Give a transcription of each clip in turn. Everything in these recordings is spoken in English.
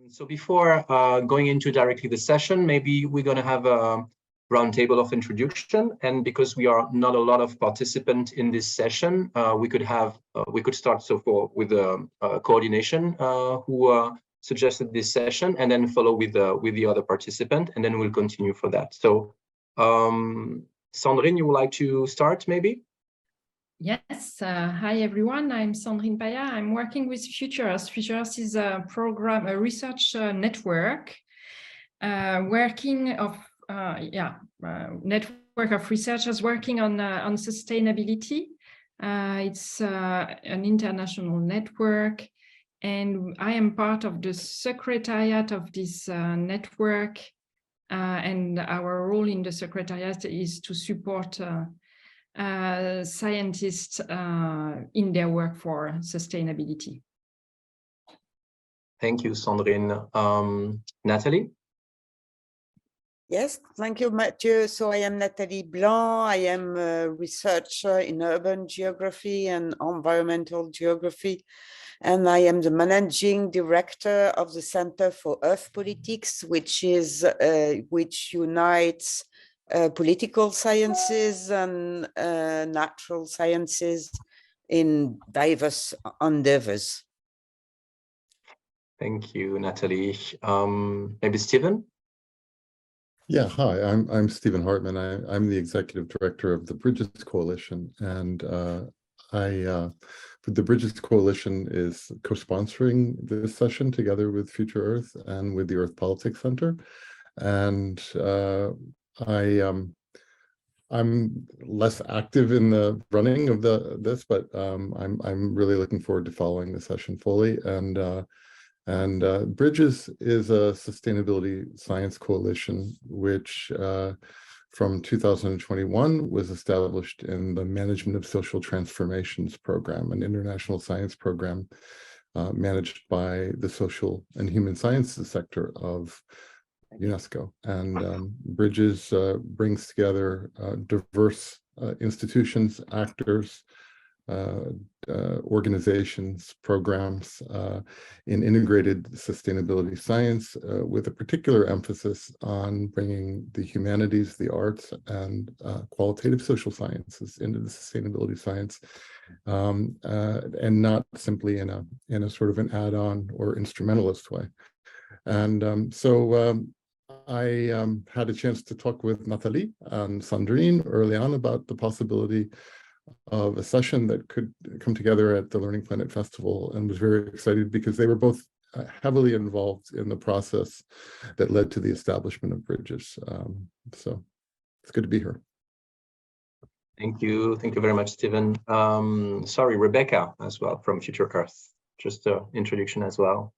So before going into directly the session, maybe we're going to have a roundtable of introduction. And because we are not a lot of participants in this session, we could start with the coordination who suggested this session, and then follow with the other participant, and then we'll continue for that. So Sandrine, you would like to start maybe? Yes, hi everyone, I'm Sandrine Paya. I'm working with FutureEarth. FutureEarth is a program, a research network, network of researchers working on sustainability. It's an international network, and I am part of the secretariat of this network, and our role in the secretariat is to support scientists in their work for sustainability. Thank you, Sandrine. Nathalie? Yes, thank you, Mathieu. So I am Nathalie Blanc. I am a researcher in urban geography and environmental geography, and I am the managing director of the Center for Earth Politics, which unites political sciences and natural sciences in diverse endeavors. Thank you, Nathalie. Maybe Stephen? Yeah, hi, I'm Stephen Hartman. I'm the executive director of the Bridges Coalition, and the Bridges Coalition is co-sponsoring this session together with Future Earth and with the Earth Politics Center. And I'm less active in the running of this, but I'm really looking forward to following the session fully. And Bridges is a sustainability science coalition, which from 2021 was established in the Management of Social Transformations program, an international science program managed by the social and human sciences sector of UNESCO. And Bridges brings together diverse institutions, actors, organizations, programs in integrated sustainability science, with a particular emphasis on bringing the humanities, the arts, and qualitative social sciences into the sustainability science, and not simply in a sort of an add-on or instrumentalist way. And so I had a chance to talk with Nathalie and Sandrine early on about the possibility of a session that could come together at the Learning Planet Festival, and was very excited because they were both heavily involved in the process that led to the establishment of Bridges. So it's good to be here. Thank you. Thank you very much, Stephen. Sorry, Rebecca as well from Future Earth. Just an introduction as well.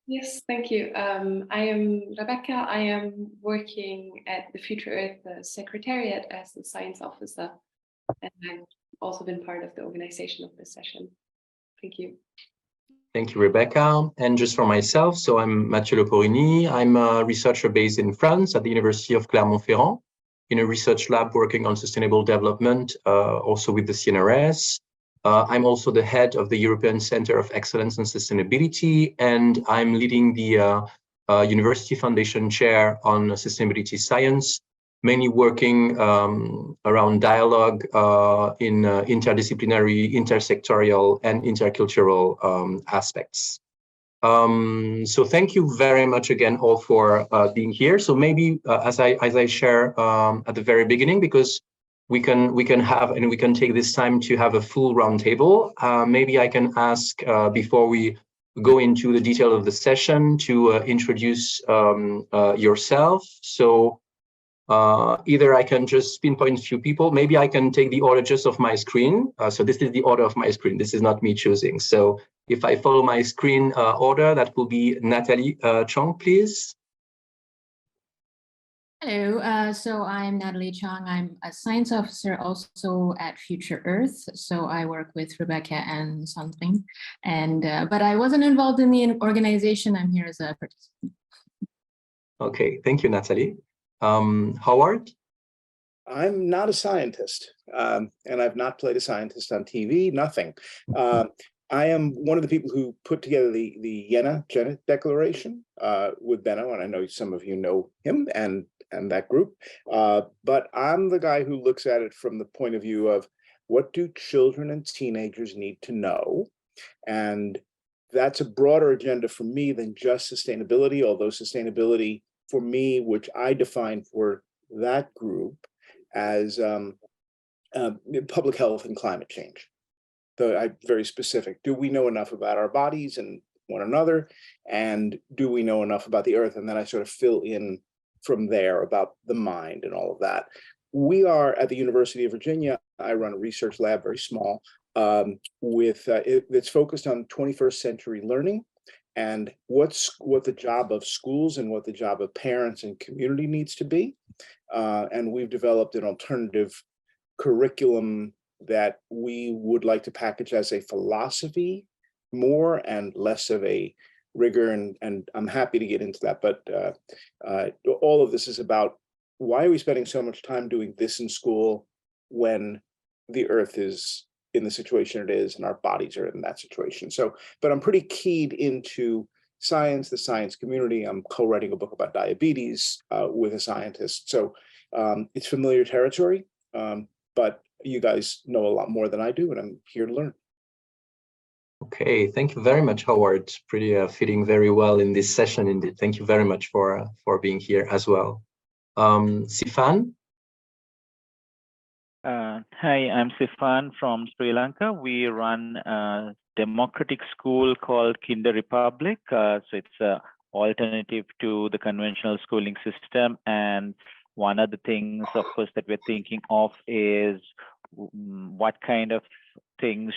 Yes, thank you. I am Rebecca. I am working at the Future Earth Secretariat as a science officer, and I've also been part of the organization of this session. Thank you. Thank you, Rebecca. And just for myself, so I'm Mathieu Leporini. I'm a researcher based in France at the University of Clermont in a research lab working on sustainable development, also with the CNRS. I'm also the head of the European Center of Excellence and Sustainability, and I'm leading the University Foundation Chair on Sustainability Science, mainly working around dialogue in interdisciplinary, intersectorial, and intercultural aspects. So thank you very much again all for being here. So maybe as I share at the very beginning, because we can take this time to have a full roundtable. Maybe I can ask before we go into the detail of the session to introduce yourself. So either I can just pinpoint a few people. Maybe I can take the order just of my screen. So this is the order of my screen. This is not me choosing. So if I follow my screen order, that will be Nathalie Chong, please. Hello, so I'm Nathalie Chong. I'm a science officer also at Future Earth. So I work with Rebecca and Sandrine, and but I wasn't involved in the organization. I'm here as a participant. Okay, thank you, Nathalie. Howard? I'm not a scientist, and I've not played a scientist on TV, nothing. I am one of the people who put together the Jena Declaration with Benno, and I know some of you know him and that group. But I'm the guy who looks at it from the point of view of what do children and teenagers need to know? And that's a broader agenda for me than just sustainability, although sustainability for me, which I define for that group as public health and climate change. I'm very specific. Do we know enough about our bodies and one another? And do we know enough about the earth? And then I sort of fill in from there about the mind and all of that. We are at the University of Virginia. I run a research lab, very small, it's focused on 21st century learning and what the job of schools and what the job of parents and community needs to be. And we've developed an alternative curriculum that we would like to package as a philosophy more and less of a rigor, and I'm happy to get into that. But all of this is about why are we spending so much time doing this in school when the earth is in the situation it is and our bodies are in that situation. So, but I'm pretty keyed into science, the science community. I'm co-writing a book about diabetes with a scientist. So it's familiar territory, but you guys know a lot more than I do, and I'm here to learn. Okay, thank you very much, Howard. Pretty fitting very well in this session indeed. Thank you very much for being here as well. Sifan? Hi, I'm Sifan from Sri Lanka. We run a democratic school called Kinder Republic. So it's an alternative to the conventional schooling system. And one of the things, of course, that we're thinking of is what kind of things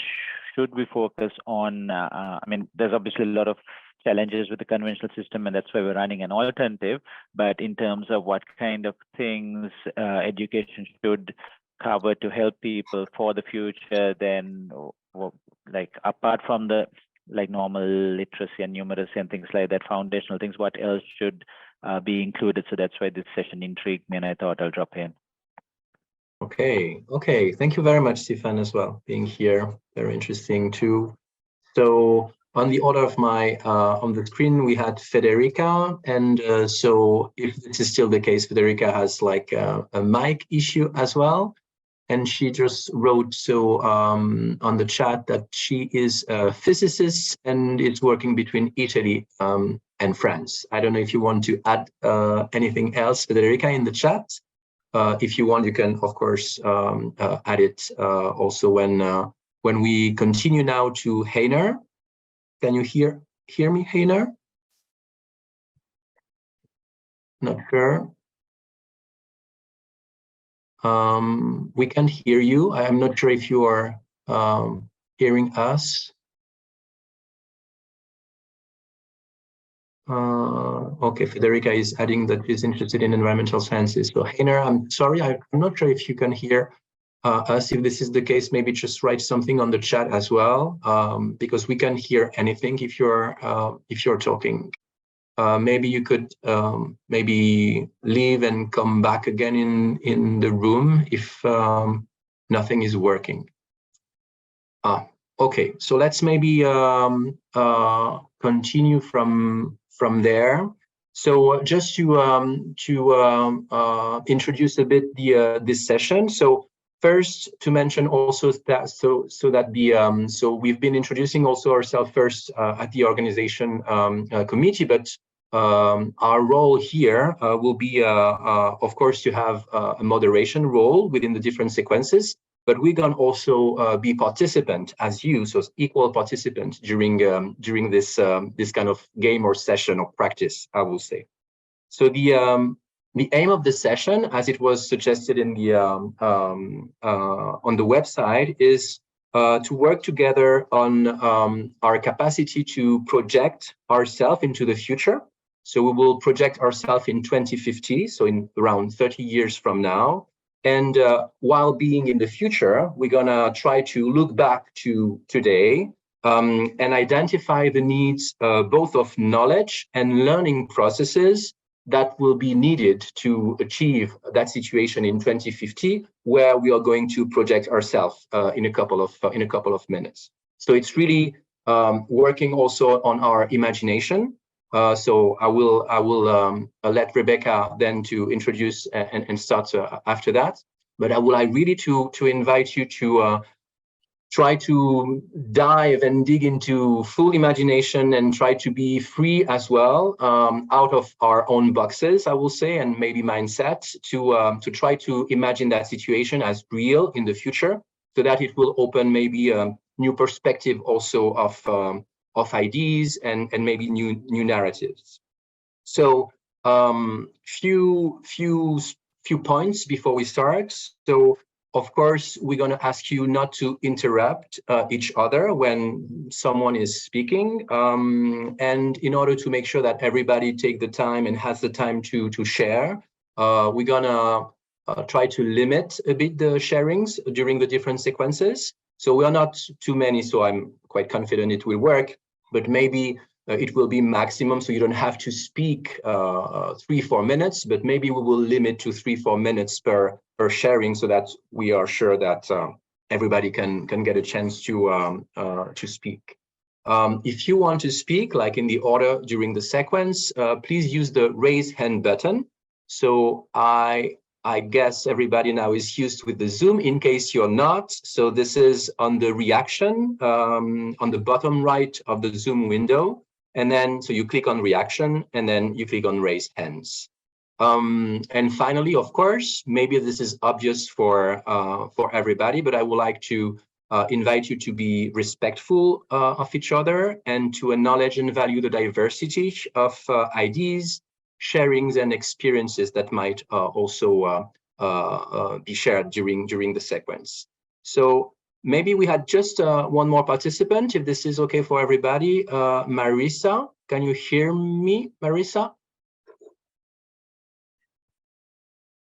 should we focus on? I mean, there's obviously a lot of challenges with the conventional system, and that's why we're running an alternative. But in terms of what kind of things education should cover to help people for the future, then like apart from the like normal literacy and numeracy and things like that, foundational things, what else should be included? So that's why this session intrigued me, and I thought I'll drop in. Okay. Thank you very much, Stefan, as well, being here. Very interesting too. So on the order of my on the screen, we had Federica, and so if this is still the case, Federica has like a mic issue as well. And she just wrote on the chat that she is a physicist and is working between Italy and France. I don't know if you want to add anything else, Federica, in the chat. If you want, you can, of course, add it also when we continue now to Heiner. Can you hear me, Heiner? Not sure. We can't hear you. I'm not sure if you are hearing us. Okay, Federica is adding that she's interested in environmental sciences. So Heiner, I'm sorry, I'm not sure if you can hear us. If this is the case, maybe just write something on the chat as well, because we can't hear anything if you're talking. Maybe you could maybe leave and come back again in the room if nothing is working. Okay, so let's maybe continue from there. So just to introduce a bit this session. So first, to mention also that so we've been introducing also ourselves first at the organization committee, but our role here will be, of course, to have a moderation role within the different sequences, but we can also be participant as you, so equal participant during this this kind of game or session or practice, I will say. So the aim of the session, as it was suggested in the on the website, is to work together on our capacity to project ourselves into the future. So we will project ourselves in 2050, so in around 30 years from now. And while being in the future, we're gonna try to look back to today and identify the needs both of knowledge and learning processes that will be needed to achieve that situation in 2050, where we are going to project ourselves in a couple of minutes. So it's really working also on our imagination. So I will let Rebecca then to introduce and start after that. But I would really to invite you to try to dive and dig into full imagination and try to be free as well, out of our own boxes, I will say, and maybe mindset, to try to imagine that situation as real in the future, so that it will open maybe a new perspective also of ideas and maybe new narratives. So few points before we start. So of course, we're going to ask you not to interrupt each other when someone is speaking. And in order to make sure that everybody take the time and has the time to share, we're going to try to limit a bit the sharings during the different sequences. So we are not too many, so I'm quite confident it will work, but maybe it will be maximum, so you don't have to speak 3-4 minutes, but maybe we will limit to 3-4 minutes per sharing, so that we are sure that everybody can get a chance to speak. If you want to speak, like in the order during the sequence, please use the raise hand button. So I guess everybody now is used with the Zoom. In case you're not, so this is on the reaction on the bottom right of the Zoom window. And then, so you click on reaction and then you click on raise hands. And finally, of course, maybe this is obvious for everybody, but I would like to invite you to be respectful of each other and to acknowledge and value the diversity of ideas, sharings, and experiences that might also be shared during the sequence. So maybe we had just one more participant, if this is okay for everybody. Marisa, can you hear me, Marisa?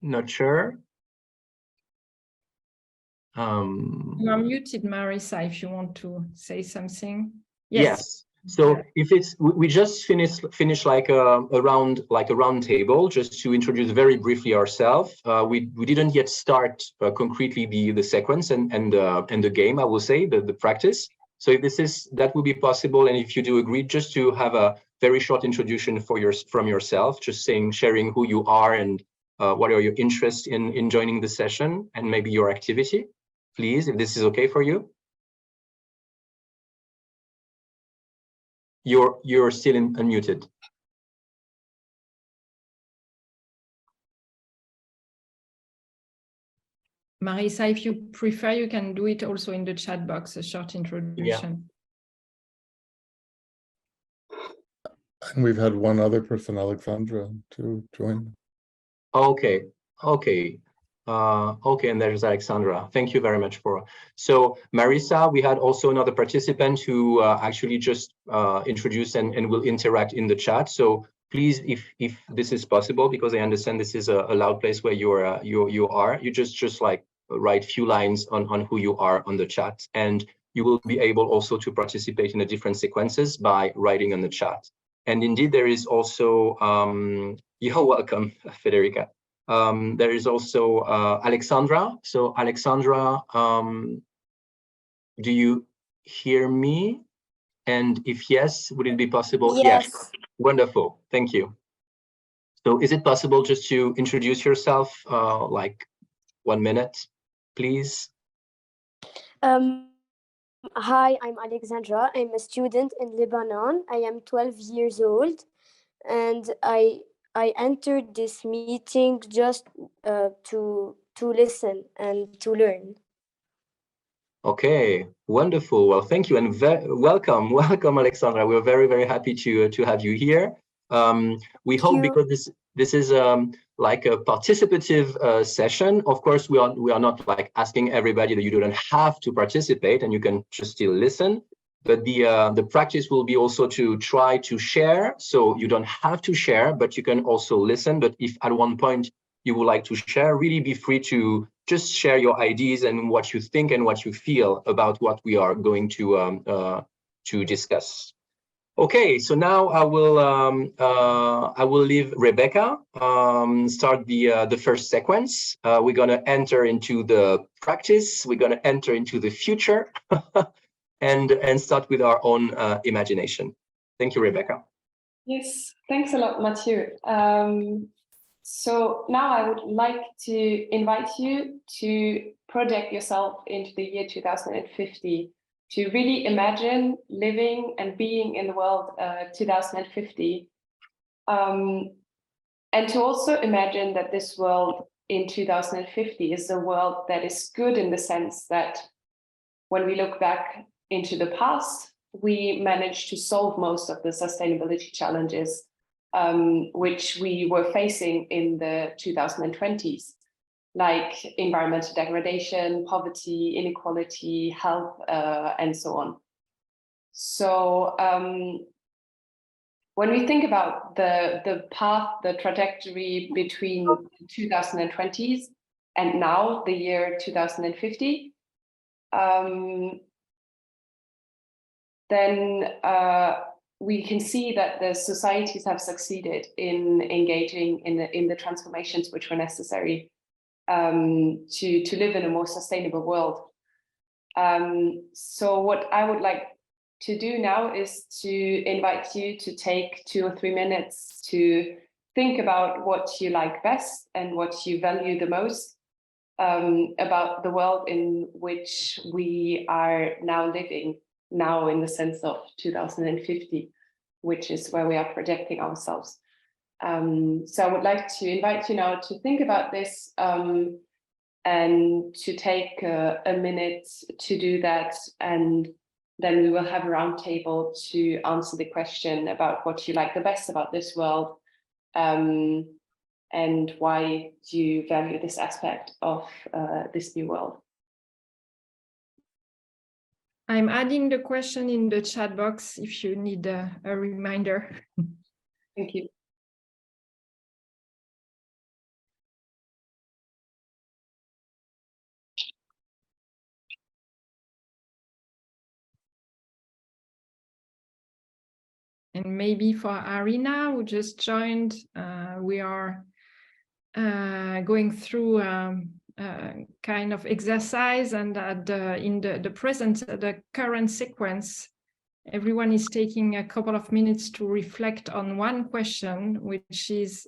Not sure. You're muted, Marisa, if you want to say something. Yes. So if it's, we just finished like a round table, just to introduce very briefly ourselves. We didn't yet start concretely the sequence and the game, I will say, the practice. So if that will be possible, and if you do agree, just to have a very short introduction from yourself, just sharing who you are and what are your interests in joining the session and maybe your activity, please, if this is okay for you. You're still unmuted. Marisa, if you prefer, you can do it also in the chat box, a short introduction. Yeah. And we've had one other person, Alexandra, to join. Okay. And there's Alexandra. Thank you very much for. So Marisa, we had also another participant who actually just introduced and will interact in the chat. So please, if this is possible, because I understand this is a loud place where you just like write few lines on who you are on the chat, and you will be able also to participate in the different sequences by writing on the chat. And indeed, there is also you're welcome, Federica. There is also Alexandra. So Alexandra, do you hear me? And if yes, would it be possible? Yes. Wonderful. Thank you. So is it possible just to introduce yourself, like 1 minute, please? Hi, I'm Alexandra. I'm a student in Lebanon. I am 12 years old, and I entered this meeting just to listen and to learn. Okay, wonderful. Well, thank you and welcome, Alexandra. We're very, very happy to have you here. We hope, because this is like a participative session. Of course, we are not like asking everybody that you don't have to participate and you can just still listen. But the practice will be also to try to share. So you don't have to share, but you can also listen. But if at one point you would like to share, really be free to just share your ideas and what you think and what you feel about what we are going to discuss. Okay, so now I will leave Rebecca start the first sequence. We're gonna enter into the practice. We're gonna enter into the future. and start with our own imagination. Thank you, Rebecca. Yes, thanks a lot, Mathieu. So now I would like to invite you to project yourself into the year 2050, to really imagine living and being in the world 2050, and to also imagine that this world in 2050 is a world that is good in the sense that when we look back into the past, we managed to solve most of the sustainability challenges which we were facing in the 2020s, like environmental degradation, poverty, inequality, health, and so on. So when we think about the path, the trajectory between the 2020s and now, the year 2050, then we can see that the societies have succeeded in engaging in the transformations which were necessary to live in a more sustainable world. So what I would like to do now is to invite you to take 2 or 3 minutes to think about what you like best and what you value the most about the world in which we are now living, now in the sense of 2050, which is where we are projecting ourselves. So I would like to invite you now to think about this and to take a minute to do that, and then we will have a roundtable to answer the question about what you like the best about this world, and why do you value this aspect of this new world. I'm adding the question in the chat box if you need a reminder. Thank you. And maybe for Arina, who just joined, we are going through kind of exercise, and in the current sequence, everyone is taking a couple of minutes to reflect on one question, which is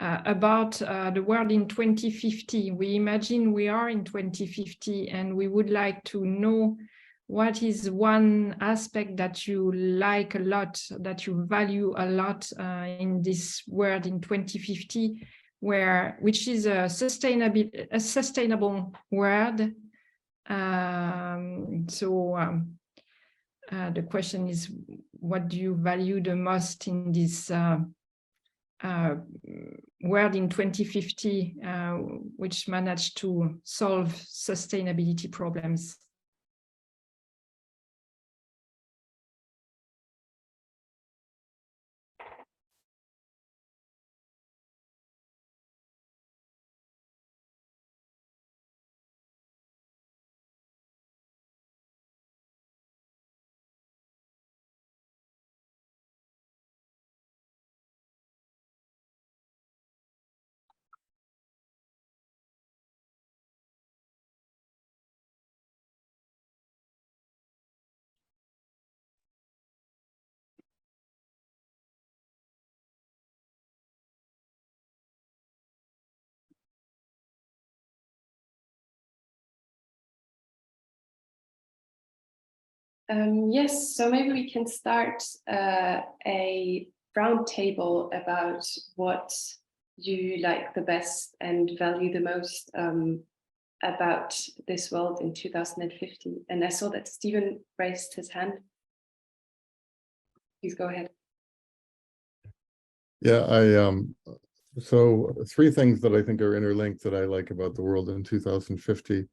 about the world in 2050. We imagine we are in 2050, and we would like to know what is one aspect that you like a lot, that you value a lot in this world in 2050, which is a sustainable world. The question is, what do you value the most in this world in 2050, which managed to solve sustainability problems? Yes, so maybe we can start a roundtable about what you like the best and value the most about this world in 2050. And I saw that Stephen raised his hand. Please go ahead. Yeah, so 3 things that I think are interlinked that I like about the world in 2050.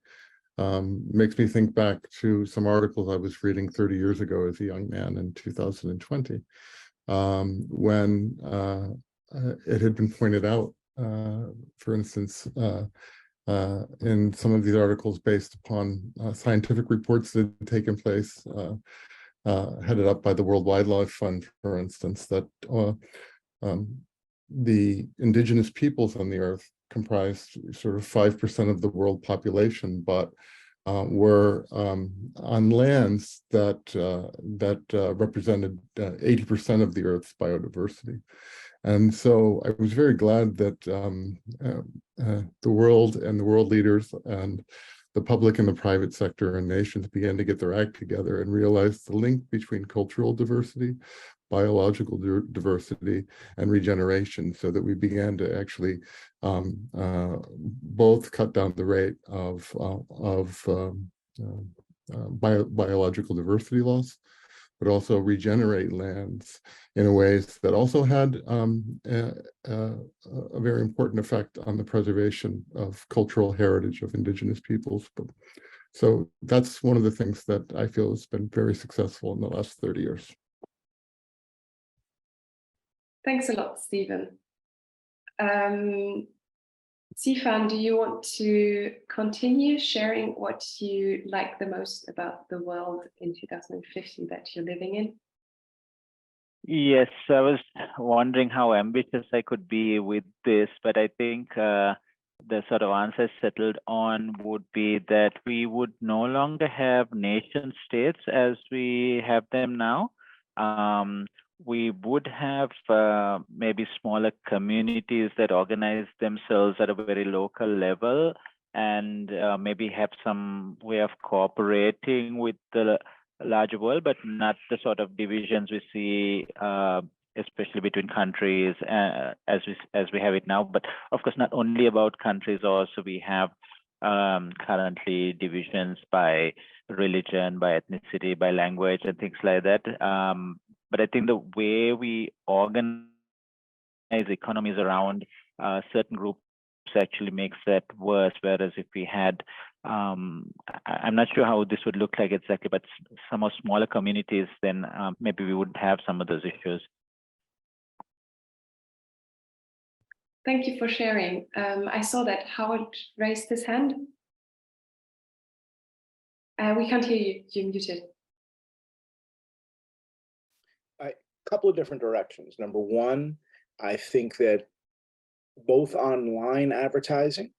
Makes me think back to some articles I was reading 30 years ago as a young man in 2020, when it had been pointed out, for instance, in some of these articles based upon scientific reports that had taken place, headed up by the World Wildlife Fund, for instance, that the indigenous peoples on the earth comprised sort of 5% of the world population, but were on lands that represented 80% of the Earth's biodiversity. And so I was very glad that the world and the world leaders and the public and the private sector and nations began to get their act together and realize the link between cultural diversity, biological diversity, and regeneration, so that we began to actually both cut down the rate of biological diversity loss, but also regenerate lands in a ways that also had a very important effect on the preservation of cultural heritage of indigenous peoples. So that's one of the things that I feel has been very successful in the last 30 years. Thanks a lot, Stephen. Sifan, do you want to continue sharing what you like the most about the world in 2050 that you're living in? Yes, I was wondering how ambitious I could be with this, but I think the sort of answer settled on would be that we would no longer have nation states as we have them now. We would have maybe smaller communities that organize themselves at a very local level and maybe have some way of cooperating with the larger world, but not the sort of divisions we see, especially between countries as we have it now. But of course, not only about countries, also we have currently divisions by religion, by ethnicity, by language, and things like that. But I think the way we organize economies around certain groups actually makes that worse. Whereas if we had, I'm not sure how this would look like exactly, but some of smaller communities, then maybe we wouldn't have some of those issues. Thank you for sharing. I saw that Howard raised his hand. We can't hear you, you're muted. Couple of different directions. Number one, I think that both online advertising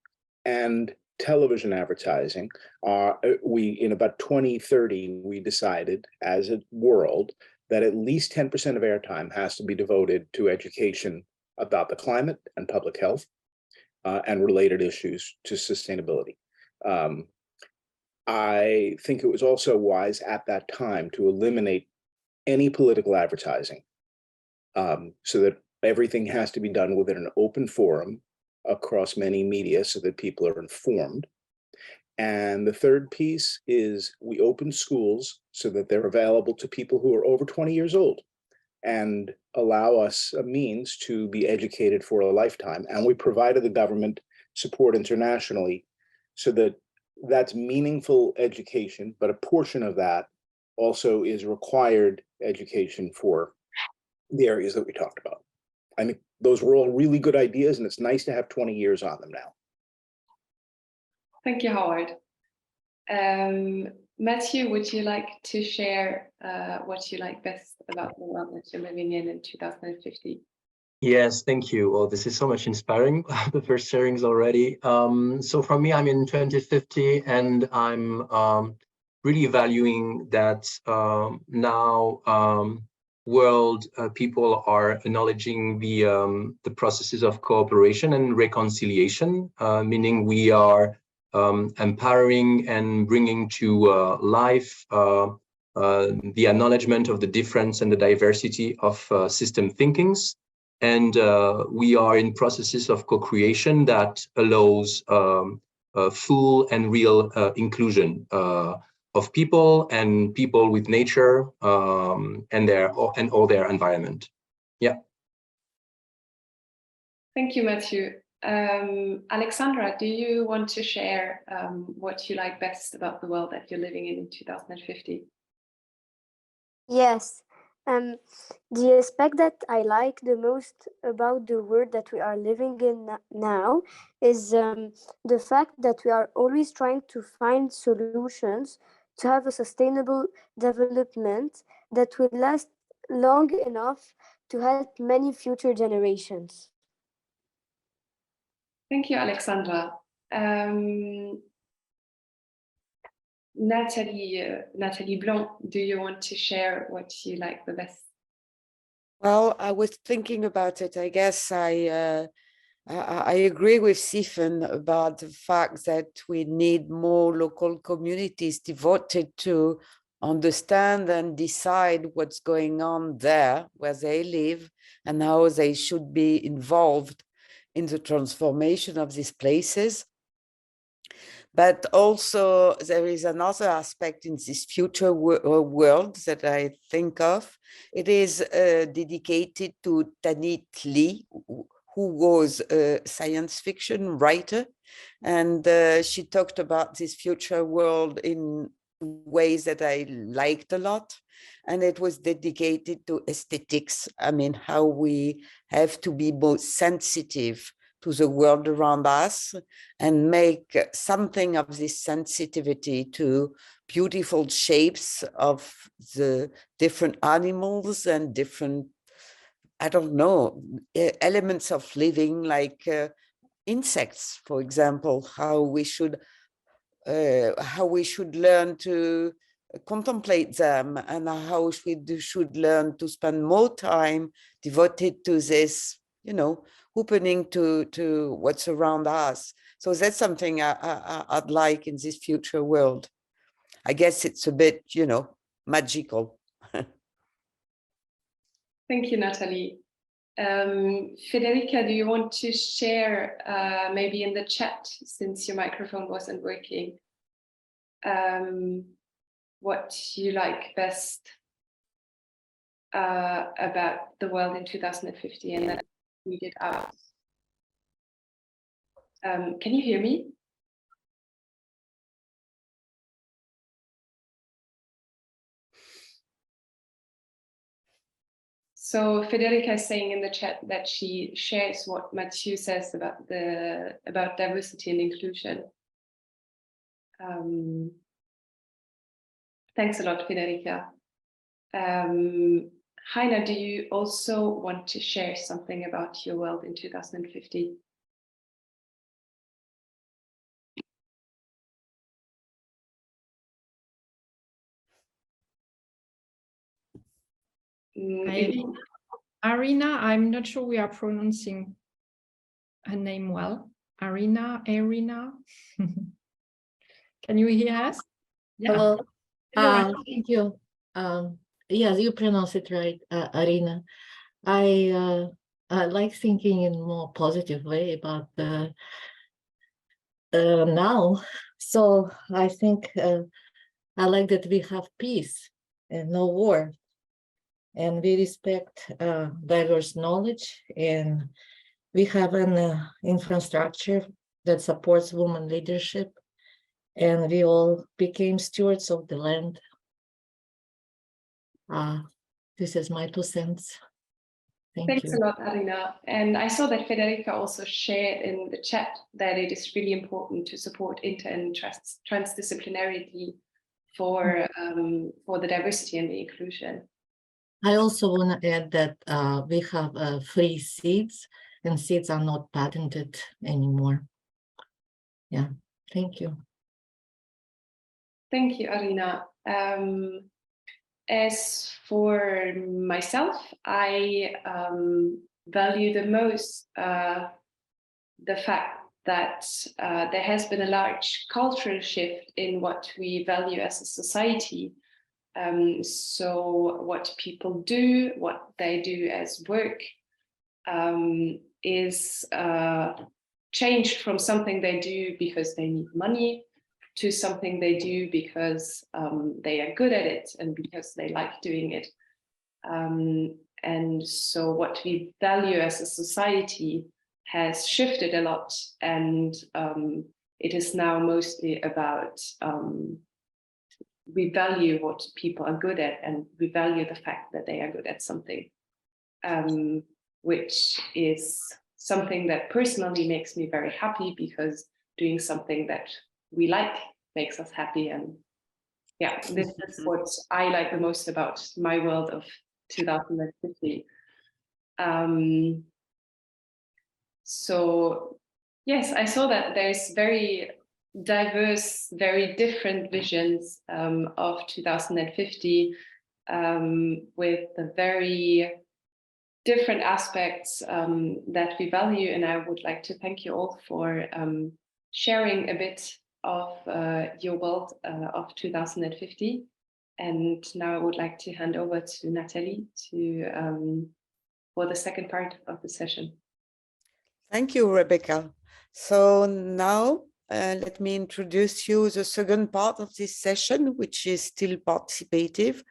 and television advertising are, in about 2030, we decided as a world that at least 10% of airtime has to be devoted to education about the climate and public health and related issues to sustainability. I think it was also wise at that time to eliminate any political advertising, so that everything has to be done within an open forum across many media so that people are informed. And the third piece is we open schools so that they're available to people who are over 20 years old and allow us a means to be educated for a lifetime. And we provided the government support internationally so that that's meaningful education, but a portion of that also is required education for the areas that we talked about. I mean, those were all really good ideas, and it's nice to have 20 years on them now. Thank you, Howard. Matthew, would you like to share what you like best about the world that you're living in 2050? Yes, thank you. Well, this is so much inspiring, the first sharings already. So for me, I'm in 2050, and I'm really valuing that now world people are acknowledging the processes of cooperation and reconciliation, meaning we are empowering and bringing to life the acknowledgement of the difference and the diversity of system thinkings. And we are in processes of co-creation that allows full and real inclusion of people and people with nature and all their environment. Yeah. Thank you, Matthew. Alexandra, do you want to share what you like best about the world that you're living in 2050? Yes. The aspect that I like the most about the world that we are living in now is the fact that we are always trying to find solutions to have a sustainable development that will last long enough to help many future generations. Thank you, Alexandra. Nathalie Blanc, do you want to share what you like the best? Well, I was thinking about it. I guess I agree with Stephen about the fact that we need more local communities devoted to understand and decide what's going on there where they live and how they should be involved in the transformation of these places. But also there is another aspect in this future world that I think of. It is dedicated to Tanit Lee, who was a science fiction writer. And she talked about this future world in ways that I liked a lot. And it was dedicated to aesthetics. I mean, how we have to be more sensitive to the world around us and make something of this sensitivity to beautiful shapes of the different animals and different, I don't know, elements of living, like insects, for example, how we should learn to contemplate them, and how we should learn to spend more time devoted to this, you know, opening to what's around us. So that's something I'd like in this future world. I guess it's a bit, you know, magical. Thank you, Nathalie. Federica, do you want to share maybe in the chat, since your microphone wasn't working, what you like best about the world in 2050, and then read it out. Can you hear me? So Federica is saying in the chat that she shares what Mathieu says about diversity and inclusion. Thanks a lot, Federica. Heiner, do you also want to share something about your world in 2050? Arina, I'm not sure we are pronouncing her name well. Arina. Can you hear us? Yeah. Hello. Hello. Thank you. Yes, you pronounce it right, Arina. I like thinking in a more positive way about the now. So I think I like that we have peace and no war, and we respect diverse knowledge, and we have an infrastructure that supports women leadership, and we all became stewards of the land. This is my 2 cents. Thanks a lot, Arina. And I saw that Federica also shared in the chat that it is really important to support inter and transdisciplinarity for the diversity and the inclusion. I also want to add that we have free seeds, and seeds are not patented anymore. Yeah, thank you. Thank you, Arina. As for myself, I value the most the fact that there has been a large cultural shift in what we value as a society. So what people do, what they do as work, is changed from something they do because they need money to something they do because they are good at it and because they like doing it. And so what we value as a society has shifted a lot, and it is now mostly about we value what people are good at, and we value the fact that they are good at something, which is something that personally makes me very happy, because doing something that we like makes us happy. And yeah, this is what I like the most about my world of 2050. So yes, I saw that there's very diverse, very different visions of 2050 with the very different aspects that we value. And I would like to thank you all for sharing a bit of your world of 2050. And now I would like to hand over to Nathalie for the second part of the session. Thank you, Rebecca. So now let me introduce you the second part of this session, which is still participative,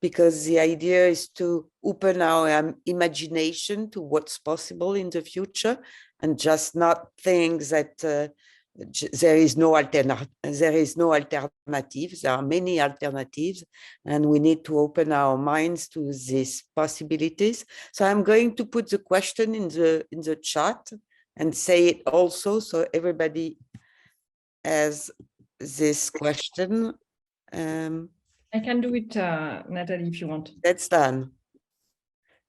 because the idea is to open our imagination to what's possible in the future and just not think that there is no alternative. There are many alternatives, and we need to open our minds to these possibilities. So I'm going to put the question in the chat and say it also, so everybody has this question. I can do it, Nathalie, if you want. That's done.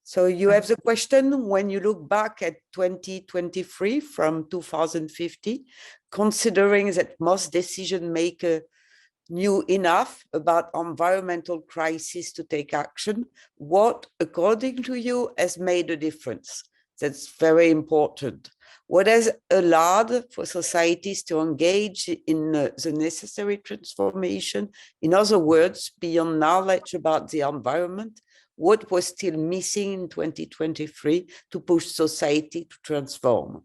So you have the question: when you look back at 2023 from 2050, considering that most decision makers knew enough about environmental crisis to take action, what, according to you, has made a difference? That's very important. What has allowed for societies to engage in the necessary transformation? In other words, beyond knowledge about the environment, what was still missing in 2023 to push society to transform?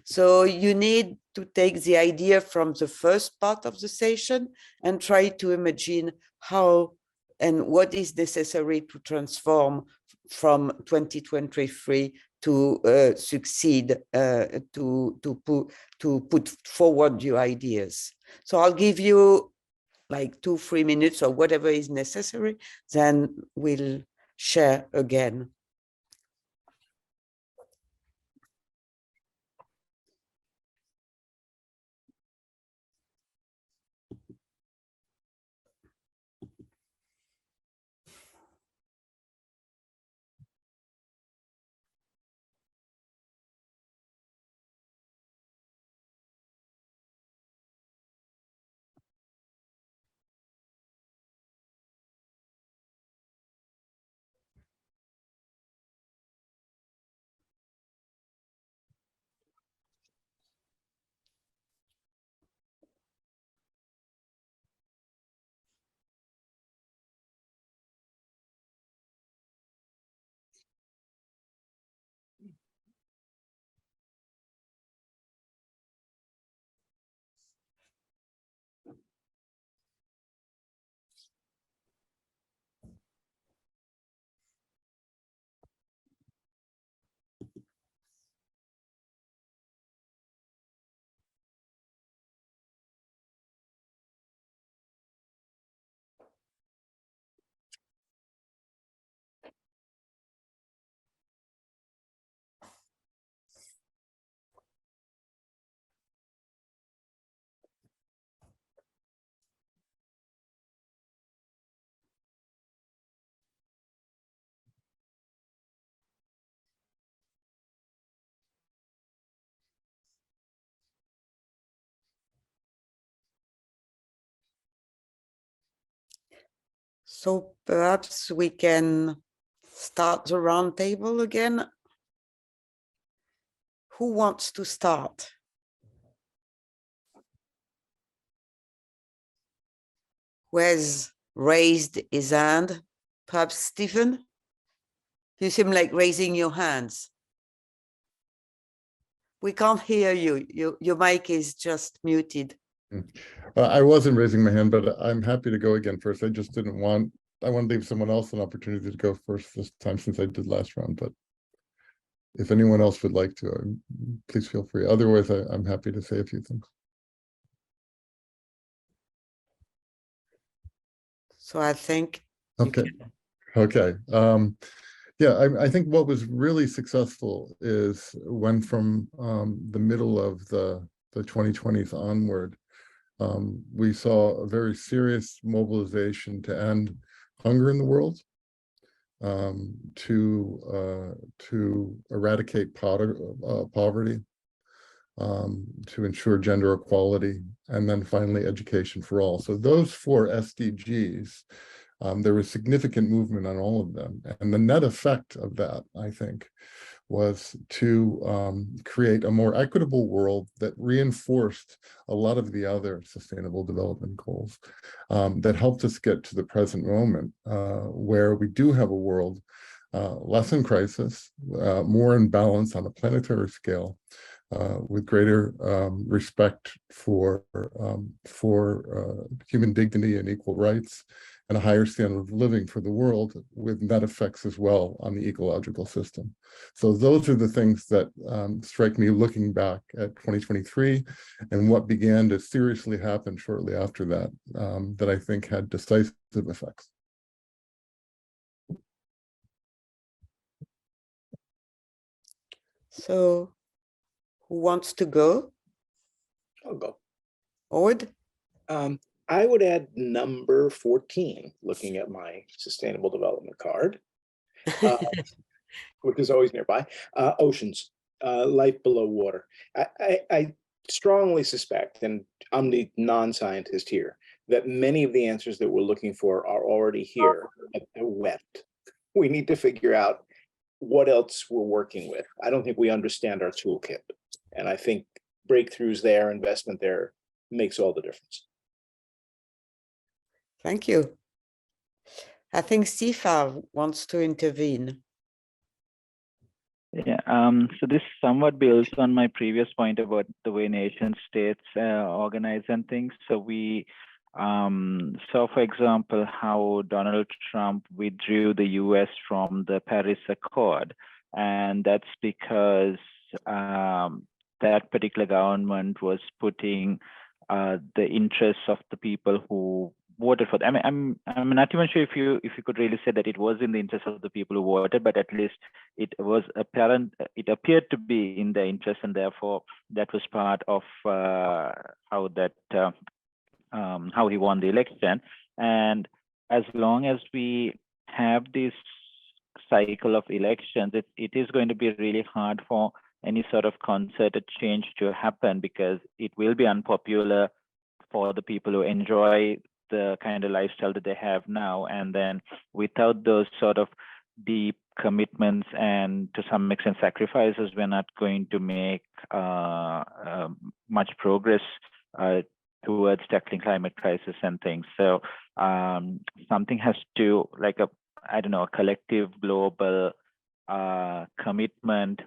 So you need to take the idea from the first part of the session and try to imagine how and what is necessary to transform from 2023 to succeed, to put forward your ideas. So I'll give you like 2-3 minutes or whatever is necessary, then we'll share again. So perhaps we can start the round table again. Who wants to start? Who has raised his hand? Perhaps Stephen? You seem like raising your hands. We can't hear you. Your mic is just muted. I wasn't raising my hand, but I'm happy to go again first. I just didn't want, I want to leave someone else an opportunity to go first this time since I did last round. But if anyone else would like to, please feel free. Otherwise, I'm happy to say a few things. So I think. Okay. Okay. Yeah, I think what was really successful is when from the middle of the 2020s onward, we saw a very serious mobilization to end hunger in the world, to eradicate poverty, to ensure gender equality, and then finally education for all. So those 4 SDGs, there was significant movement on all of them. And the net effect of that, I think, was to create a more equitable world that reinforced a lot of the other sustainable development goals, that helped us get to the present moment, where we do have a world less in crisis, more in balance on a planetary scale, with greater respect for human dignity and equal rights, and a higher standard of living for the world, with net effects as well on the ecological system. So those are the things that strike me looking back at 2023 and what began to seriously happen shortly after that, that I think had decisive effects. So who wants to go? I'll go. Ord? I would add number 14, looking at my sustainable development card, which is always nearby. Oceans, life below water. I strongly suspect, and I'm the non-scientist here, that many of the answers that we're looking for are already here, but they're wet. We need to figure out what else we're working with. I don't think we understand our toolkit. And I think breakthroughs there, investment there, makes all the difference. Thank you. I think Sifa wants to intervene. Yeah, so this somewhat builds on my previous point about the way nation states organize and things. So we saw, for example, how Donald Trump withdrew the US from the Paris Accord. And that's because that particular government was putting the interests of the people who voted for them. I'm not even sure if you could really say that it was in the interest of the people who voted, but at least it was apparent, it appeared to be in their interest, and therefore that was part of how he won the election. And as long as we have this cycle of elections, it is going to be really hard for any sort of concerted change to happen, because it will be unpopular for the people who enjoy the kind of lifestyle that they have now. And then without those sort of deep commitments and to some extent sacrifices, we're not going to make much progress towards tackling climate crisis and things. So something has to, like a collective global commitment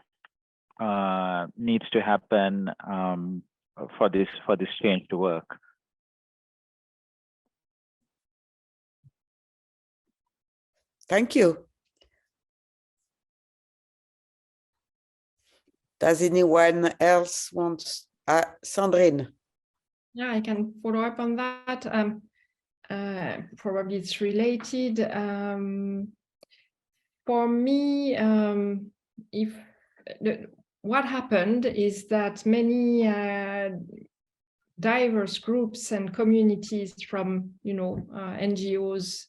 needs to happen for this change to work. Thank you. Does anyone else want? Sandrine? Yeah, I can follow up on that. Probably it's related. For me, what happened is that many diverse groups and communities from, NGOs,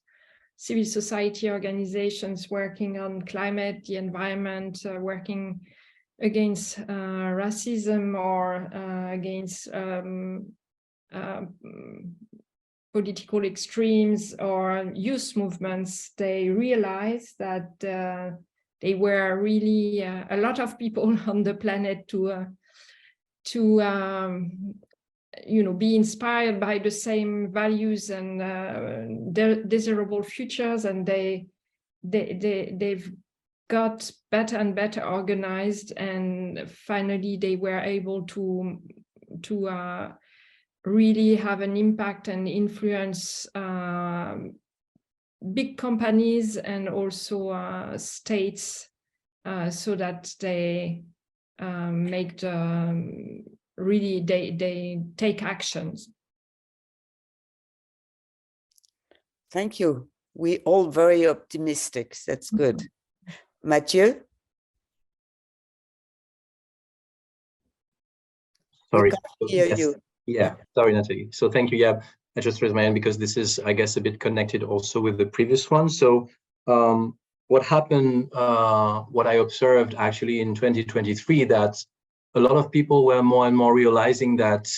civil society organizations working on climate, the environment, working against racism or against political extremes or youth movements, they realized that they were really a lot of people on the planet to be inspired by the same values and desirable futures, and they've got better and better organized, and finally they were able to really have an impact and influence big companies and also states, so that they make the really they take actions. Thank you. We all very optimistic. That's good. Mathieu? Sorry. Hear Yes. you. Yeah, sorry, Natalie. So thank you. Yeah, I just raised my hand because this is, I guess, a bit connected also with the previous one. So what happened, what I observed actually in 2023, that a lot of people were more and more realizing that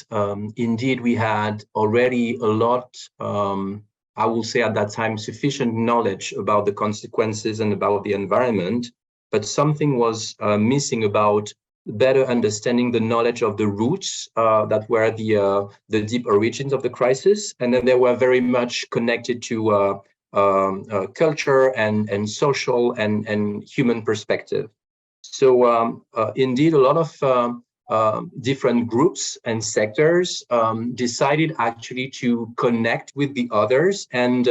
indeed we had already a lot, I will say at that time, sufficient knowledge about the consequences and about the environment, but something was missing about better understanding the knowledge of the roots that were the deep origins of the crisis. And then they were very much connected to culture and social and human perspective. So indeed, a lot of different groups and sectors decided actually to connect with the others, and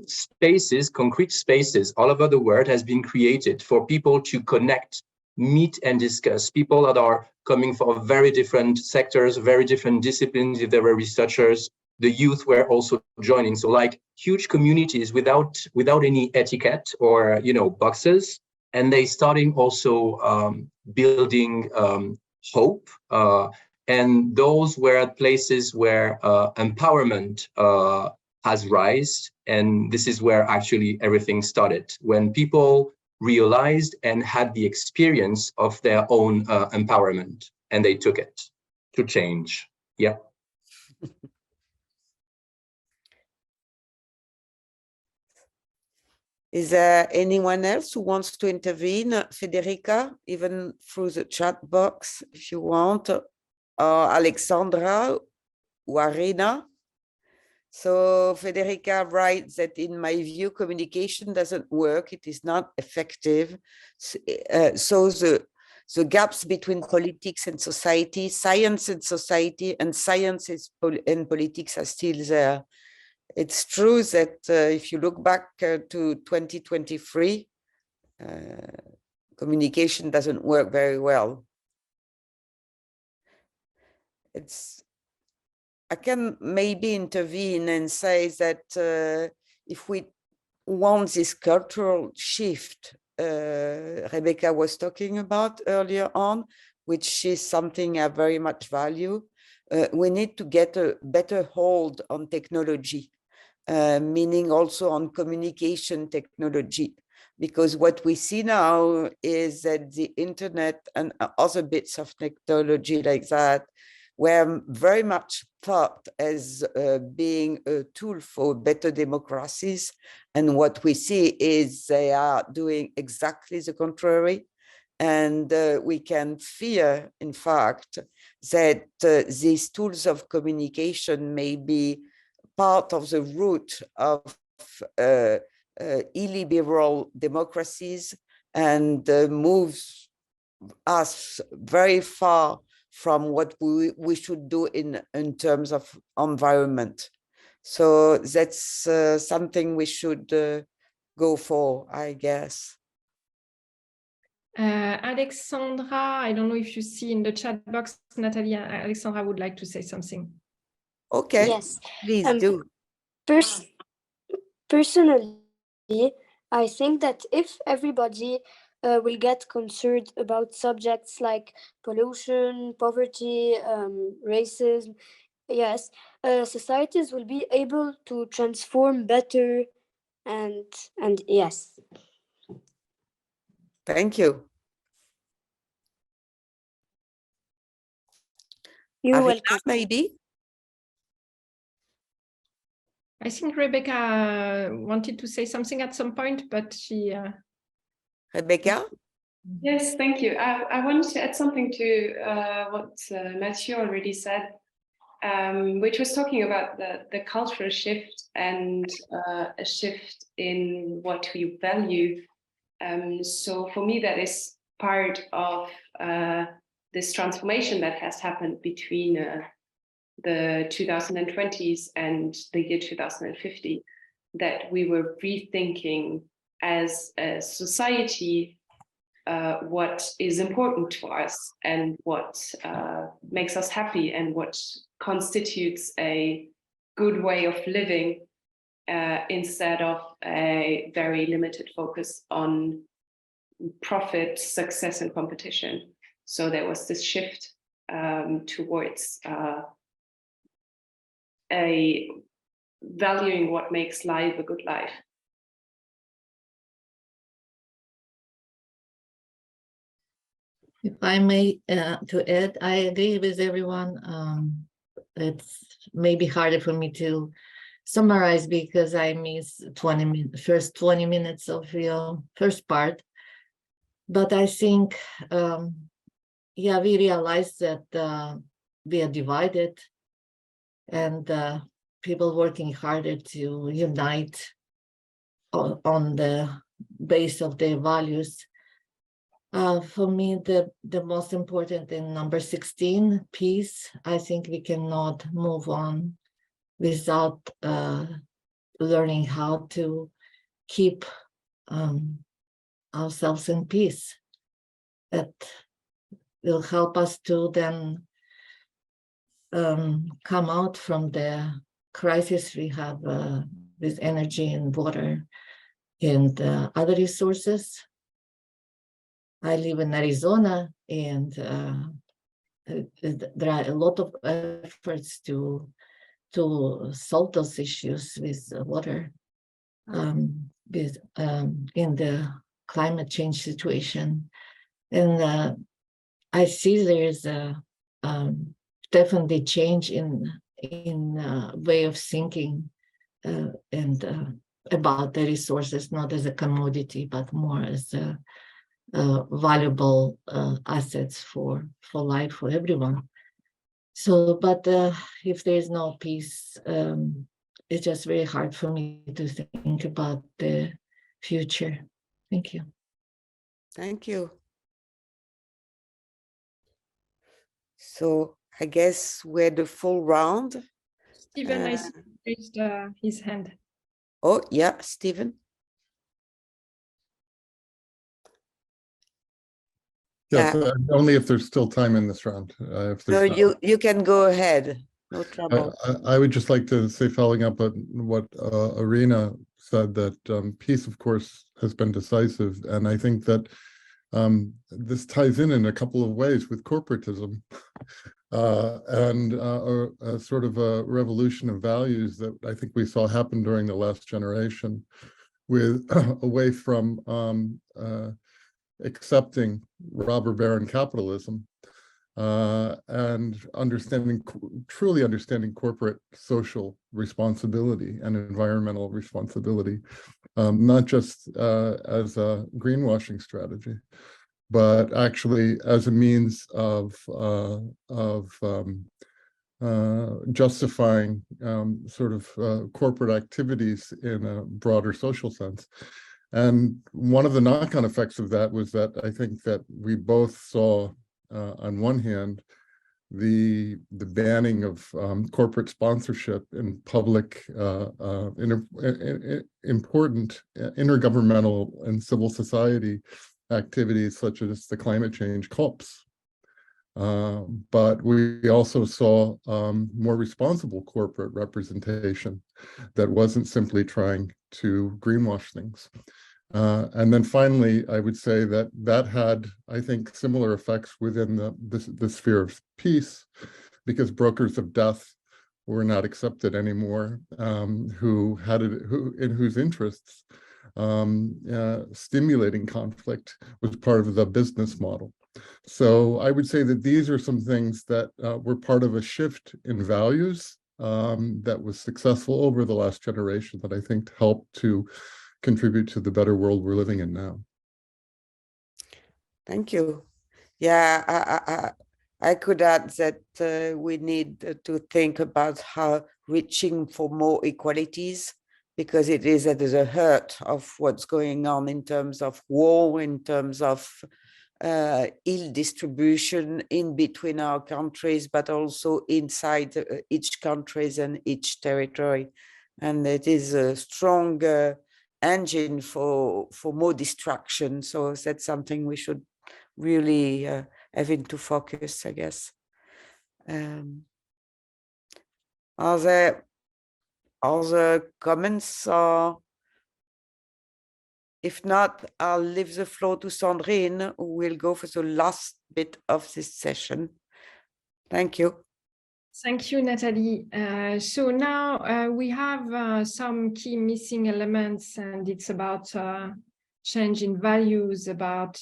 spaces, concrete spaces all over the world has been created for people to connect, meet and discuss. People that are coming from very different sectors, very different disciplines. If there were researchers, the youth were also joining. So like huge communities without any etiquette or boxes. And they starting also building hope. And those were places where empowerment has risen. And this is where actually everything started. When people realized and had the experience of their own empowerment, and they took it to change. Yeah. Is there anyone else who wants to intervene? Federica, even through the chat box, if you want, or Alexandra or Arena. So Federica writes that, in my view, communication doesn't work. It is not effective. So the gaps between politics and society, science and society, and science and politics are still there. It's true that if you look back to 2023, communication doesn't work very well. I can maybe intervene and say that if we want this cultural shift Rebecca was talking about earlier on, which is something I very much value, we need to get a better hold on technology, meaning also on communication technology. Because what we see now is that the internet and other bits of technology like that were very much thought as being a tool for better democracies. And what we see is they are doing exactly the contrary. And we can fear, in fact, that these tools of communication may be part of the root of illiberal democracies and moves us very far from what we should do in terms of environment. So that's something we should go for, I guess. Alexandra, I don't know if you see in the chat box, Natalia, Alexandra would like to say something. Okay, yes, please do. Personally, I think that if everybody will get concerned about subjects like pollution, poverty, racism, yes, societies will be able to transform better, and yes. Thank you. You're Arina, welcome. maybe? I think Rebecca wanted to say something at some point, but she... Rebecca? Yes, thank you. I wanted to add something to what Mathieu already said, which was talking about the cultural shift and a shift in what we value. So for me, that is part of this transformation that has happened between the 2020s and the year 2050, that we were rethinking as a society what is important to us and what makes us happy and what constitutes a good way of living, instead of a very limited focus on profit, success, and competition. So there was this shift towards a valuing what makes life a good life. If I may to add, I agree with everyone. It's maybe harder for me to summarize because I missed first 20 minutes of your first part. But I think, yeah, we realized that we are divided and people working harder to unite on the base of their values. For me, the most important in number 16, peace, I think we cannot move on without learning how to keep ourselves in peace. That will help us to then come out from the crisis we have with energy and water and other resources. I live in Arizona, and there are a lot of efforts to solve those issues with water, in the climate change situation. And I see there's a definitely change in way of thinking and about the resources, not as a commodity, but more as a valuable assets for life, for everyone. So, but if there's no peace, it's just very hard for me to think about the future. Thank you. Thank you. So I guess we're the full round. Stephen, I see raised his hand. Oh, yeah, Stephen. Yes, only if there's still time in this round. If No, there's you can go ahead. No trouble. I would just like to say, following up on what Irina said, that peace, of course, has been decisive. And I think that this ties in a couple of ways with corporatism and a sort of a revolution of values that I think we saw happen during the last generation, with away from accepting robber baron capitalism and truly understanding corporate social responsibility and environmental responsibility, not just as a greenwashing strategy, but actually as a means of justifying sort of corporate activities in a broader social sense. And one of the knock-on effects of that was that I think that we both saw, on one hand, the banning of corporate sponsorship in public, important intergovernmental and civil society activities such as the climate change COPs. But we also saw more responsible corporate representation that wasn't simply trying to greenwash things. And then finally, I would say that had, I think, similar effects within the sphere of peace, because brokers of death were not accepted anymore, in whose interests stimulating conflict was part of the business model. So I would say that these are some things that were part of a shift in values that was successful over the last generation that I think helped to contribute to the better world we're living in now. Thank you. Yeah, I could add that we need to think about how reaching for more equalities, because it is at the heart of what's going on in terms of war, in terms of ill distribution in between our countries, but also inside each countries and each territory. And it is a strong engine for more destruction. So that's something we should really have into focus, I guess. Are there other comments? Or if not, I'll leave the floor to Sandrine, who will go for the last bit of this session. Thank you. Thank you, Natalie. So now we have some key missing elements, and it's about change in values, about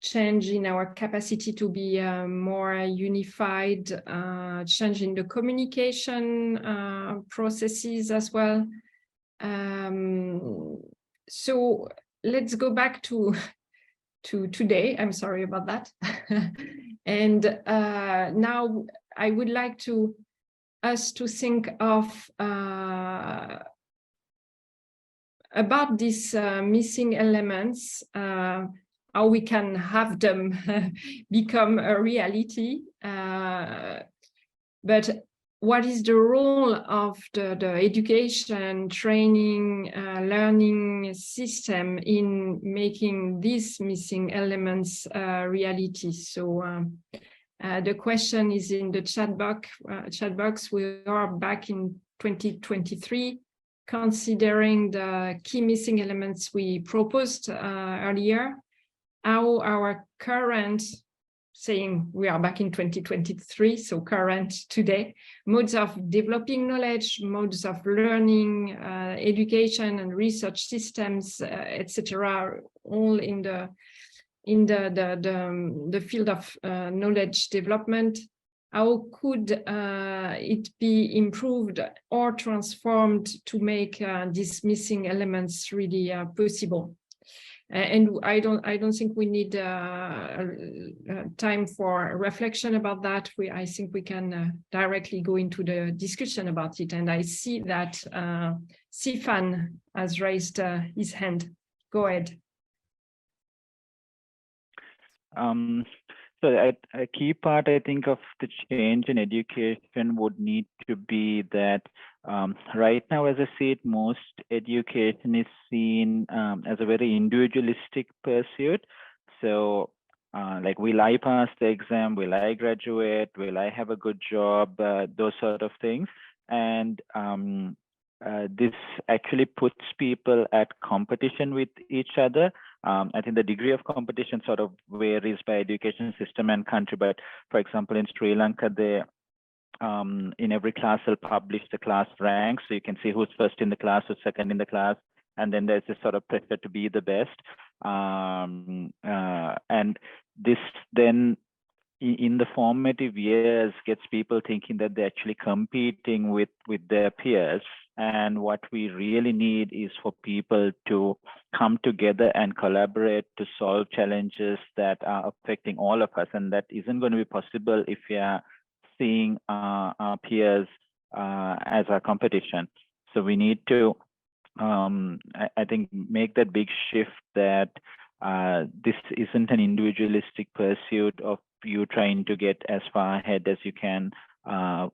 change in our capacity to be more unified, change in the communication processes as well. So let's go back to today. I'm sorry about that. And now I would like us to think of about these missing elements, how we can have them become a reality. But what is the role of the education, training, learning system in making these missing elements reality? So the question is in the chat box. We are back in 2023, considering the key missing elements we proposed earlier, how our current, saying we are back in 2023, so current today, modes of developing knowledge, modes of learning, education and research systems, etc., all in the field of knowledge development. How could it be improved or transformed to make these missing elements really possible? And I don't think we need time for reflection about that. I think we can directly go into the discussion about it. And I see that Sifan has raised his hand. Go ahead. So a key part, I think, of the change in education would need to be that right now, as I see it, most education is seen as a very individualistic pursuit. So like, will I pass the exam? Will I graduate? Will I have a good job? Those sort of things. And this actually puts people at competition with each other. I think the degree of competition sort of varies by education system and country. But for example, in Sri Lanka, they in every class will publish the class rank, so you can see who's first in the class, who's second in the class, and then there's this sort of pressure to be the best. And this then, in the formative years, gets people thinking that they're actually competing with their peers. And what we really need is for people to come together and collaborate to solve challenges that are affecting all of us. And that isn't going to be possible if we are seeing our peers as our competition. So we need to, I think, make that big shift that this isn't an individualistic pursuit of you trying to get as far ahead as you can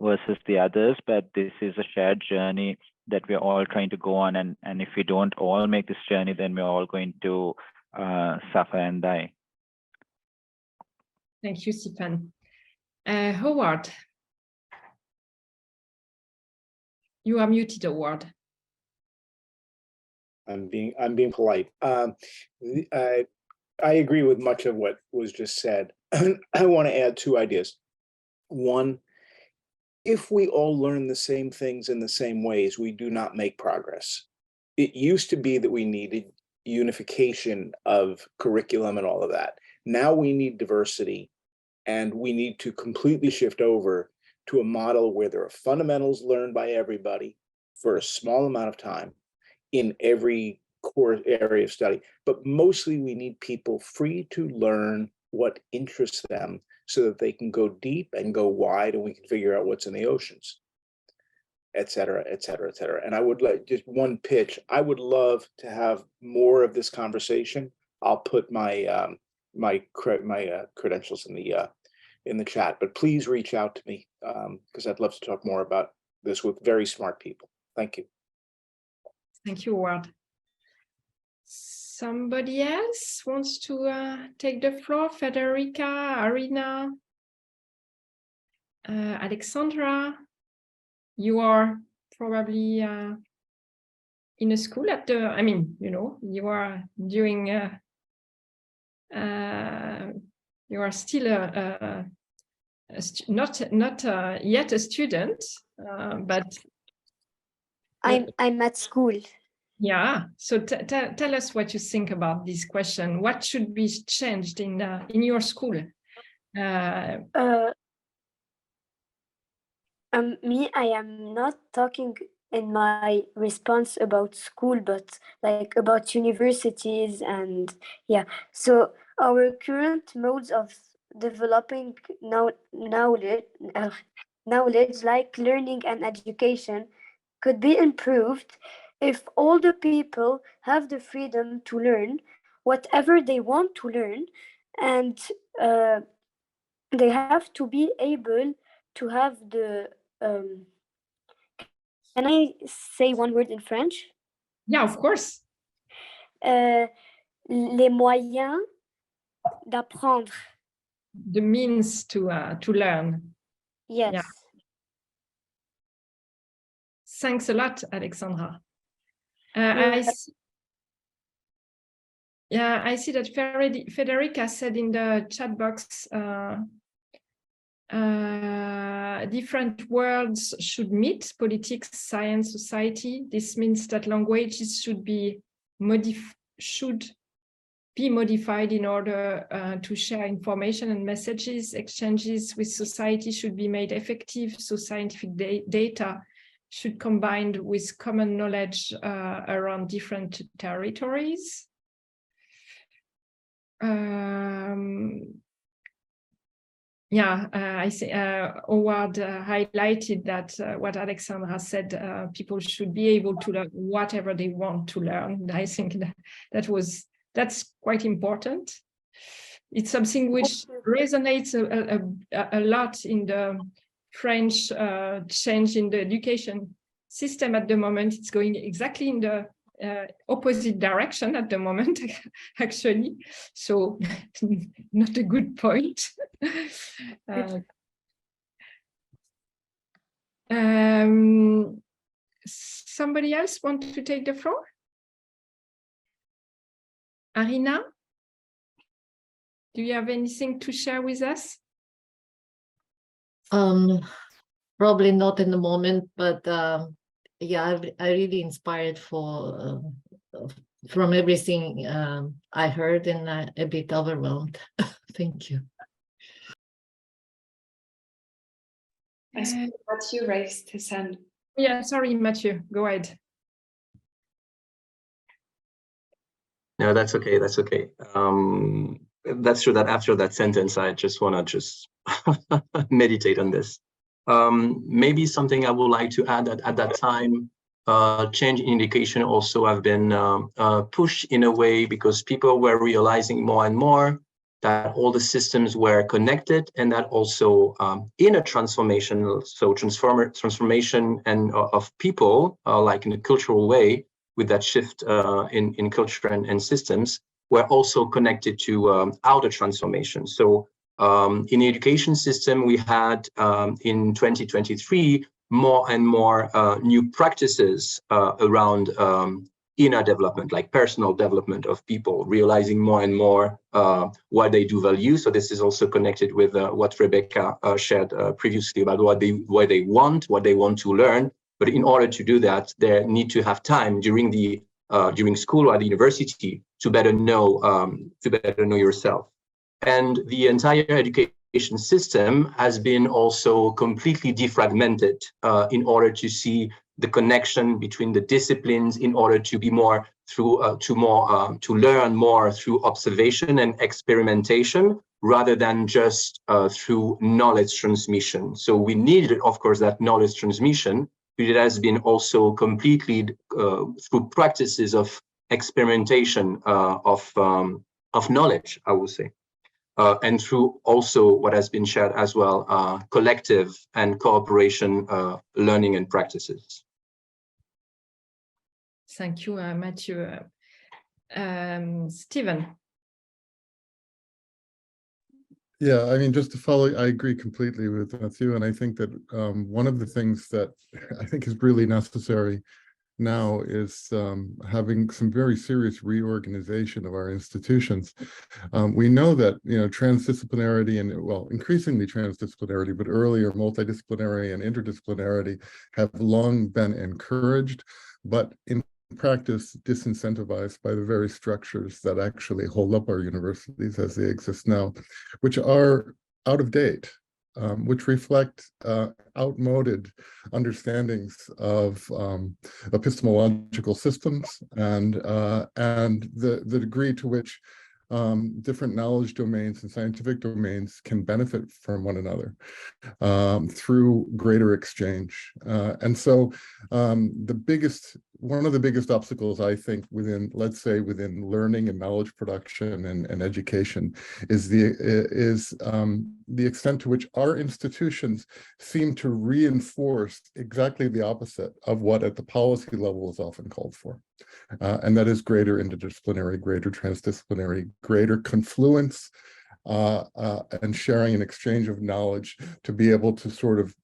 versus the others, but this is a shared journey that we're all trying to go on. And if we don't all make this journey, then we're all going to suffer and die. Thank you, Sifan. Howard. You are muted, Howard. I'm being polite. I agree with much of what was just said. I want to add two ideas. One, if we all learn the same things in the same ways, we do not make progress. It used to be that we needed unification of curriculum and all of that. Now we need diversity, and we need to completely shift over to a model where there are fundamentals learned by everybody for a small amount of time in every core area of study. But mostly we need people free to learn what interests them so that they can go deep and go wide, and we can figure out what's in the oceans, et cetera, et cetera, et cetera. And I would like just one pitch. I would love to have more of this conversation. I'll put my my credentials in the chat, but please reach out to me because I'd love to talk more about this with very smart people. Thank you. Thank you, Howard. Somebody else wants to take the floor? Federica, Arina, Alexandra, you are probably in a school at the, I mean, you know, you are doing, you are still not yet a student, but I'm at school. Yeah, so tell us what you think about this question. What should be changed in your school? Me, I am not talking in my response about school, but like about universities and yeah. So our current modes of developing knowledge like learning and education could be improved if all the people have the freedom to learn whatever they want to learn, and they have to be able to have the can I say one word in French? Yeah, of course. Les moyens d'apprendre. The means to learn. Yes. Yeah. Thanks a lot, Alexandra. I see that Federica said in the chat box, different worlds should meet: politics, science, society. This means that languages should be modified in order to share information and messages. Exchanges with society should be made effective, so scientific data should combine with common knowledge around different territories. I see Howard highlighted that what Alexandra said, people should be able to learn whatever they want to learn. I think that's quite important. It's something which resonates a lot in the French change in the education system at the moment. It's going exactly in the opposite direction at the moment, actually. So not a good point. Somebody else want to take the floor? Arina, do you have anything to share with us? Probably not in the moment, but yeah, I really inspired from everything I heard, and a bit overwhelmed. Thank you. I see Mathieu raised his hand. Yeah, sorry, Mathieu, go ahead. No, that's okay. That's okay. That's true that after that sentence, I just want to meditate on this. Maybe something I would like to add that at that time, change in education also have been pushed in a way because people were realizing more and more that all the systems were connected, and that also in a transformation and of people, like in a cultural way, with that shift in culture and systems, were also connected to outer transformation. So in the education system, we had in 2023 more and more new practices around inner development, like personal development of people, realizing more and more what they do value. So this is also connected with what Rebecca shared previously about what they want to learn. But in order to do that, they need to have time during school or the university to better know yourself. And the entire education system has been also completely defragmented in order to see the connection between the disciplines, in order to be more to learn more through observation and experimentation, rather than just through knowledge transmission. So we needed, of course, that knowledge transmission, but it has been also completely through practices of experimentation of knowledge, I would say. And through also what has been shared as well, collective and cooperation learning and practices. Thank you, Mathieu. Stephen. Yeah, I mean, just to follow, I agree completely with Mathieu, and I think that one of the things that I think is really necessary now is having some very serious reorganization of our institutions. We know that, transdisciplinarity and, well, increasingly transdisciplinarity, but earlier multidisciplinary and interdisciplinarity have long been encouraged, but in practice disincentivized by the very structures that actually hold up our universities as they exist now, which are out of date, which reflect outmoded understandings of epistemological systems and the degree to which different knowledge domains and scientific domains can benefit from one another through greater exchange. And so one of the biggest obstacles, I think, within, let's say, within learning and knowledge production and education is the extent to which our institutions seem to reinforce exactly the opposite of what at the policy level is often called for. And that is greater interdisciplinary, greater transdisciplinary, greater confluence and sharing and exchange of knowledge to be able to sort of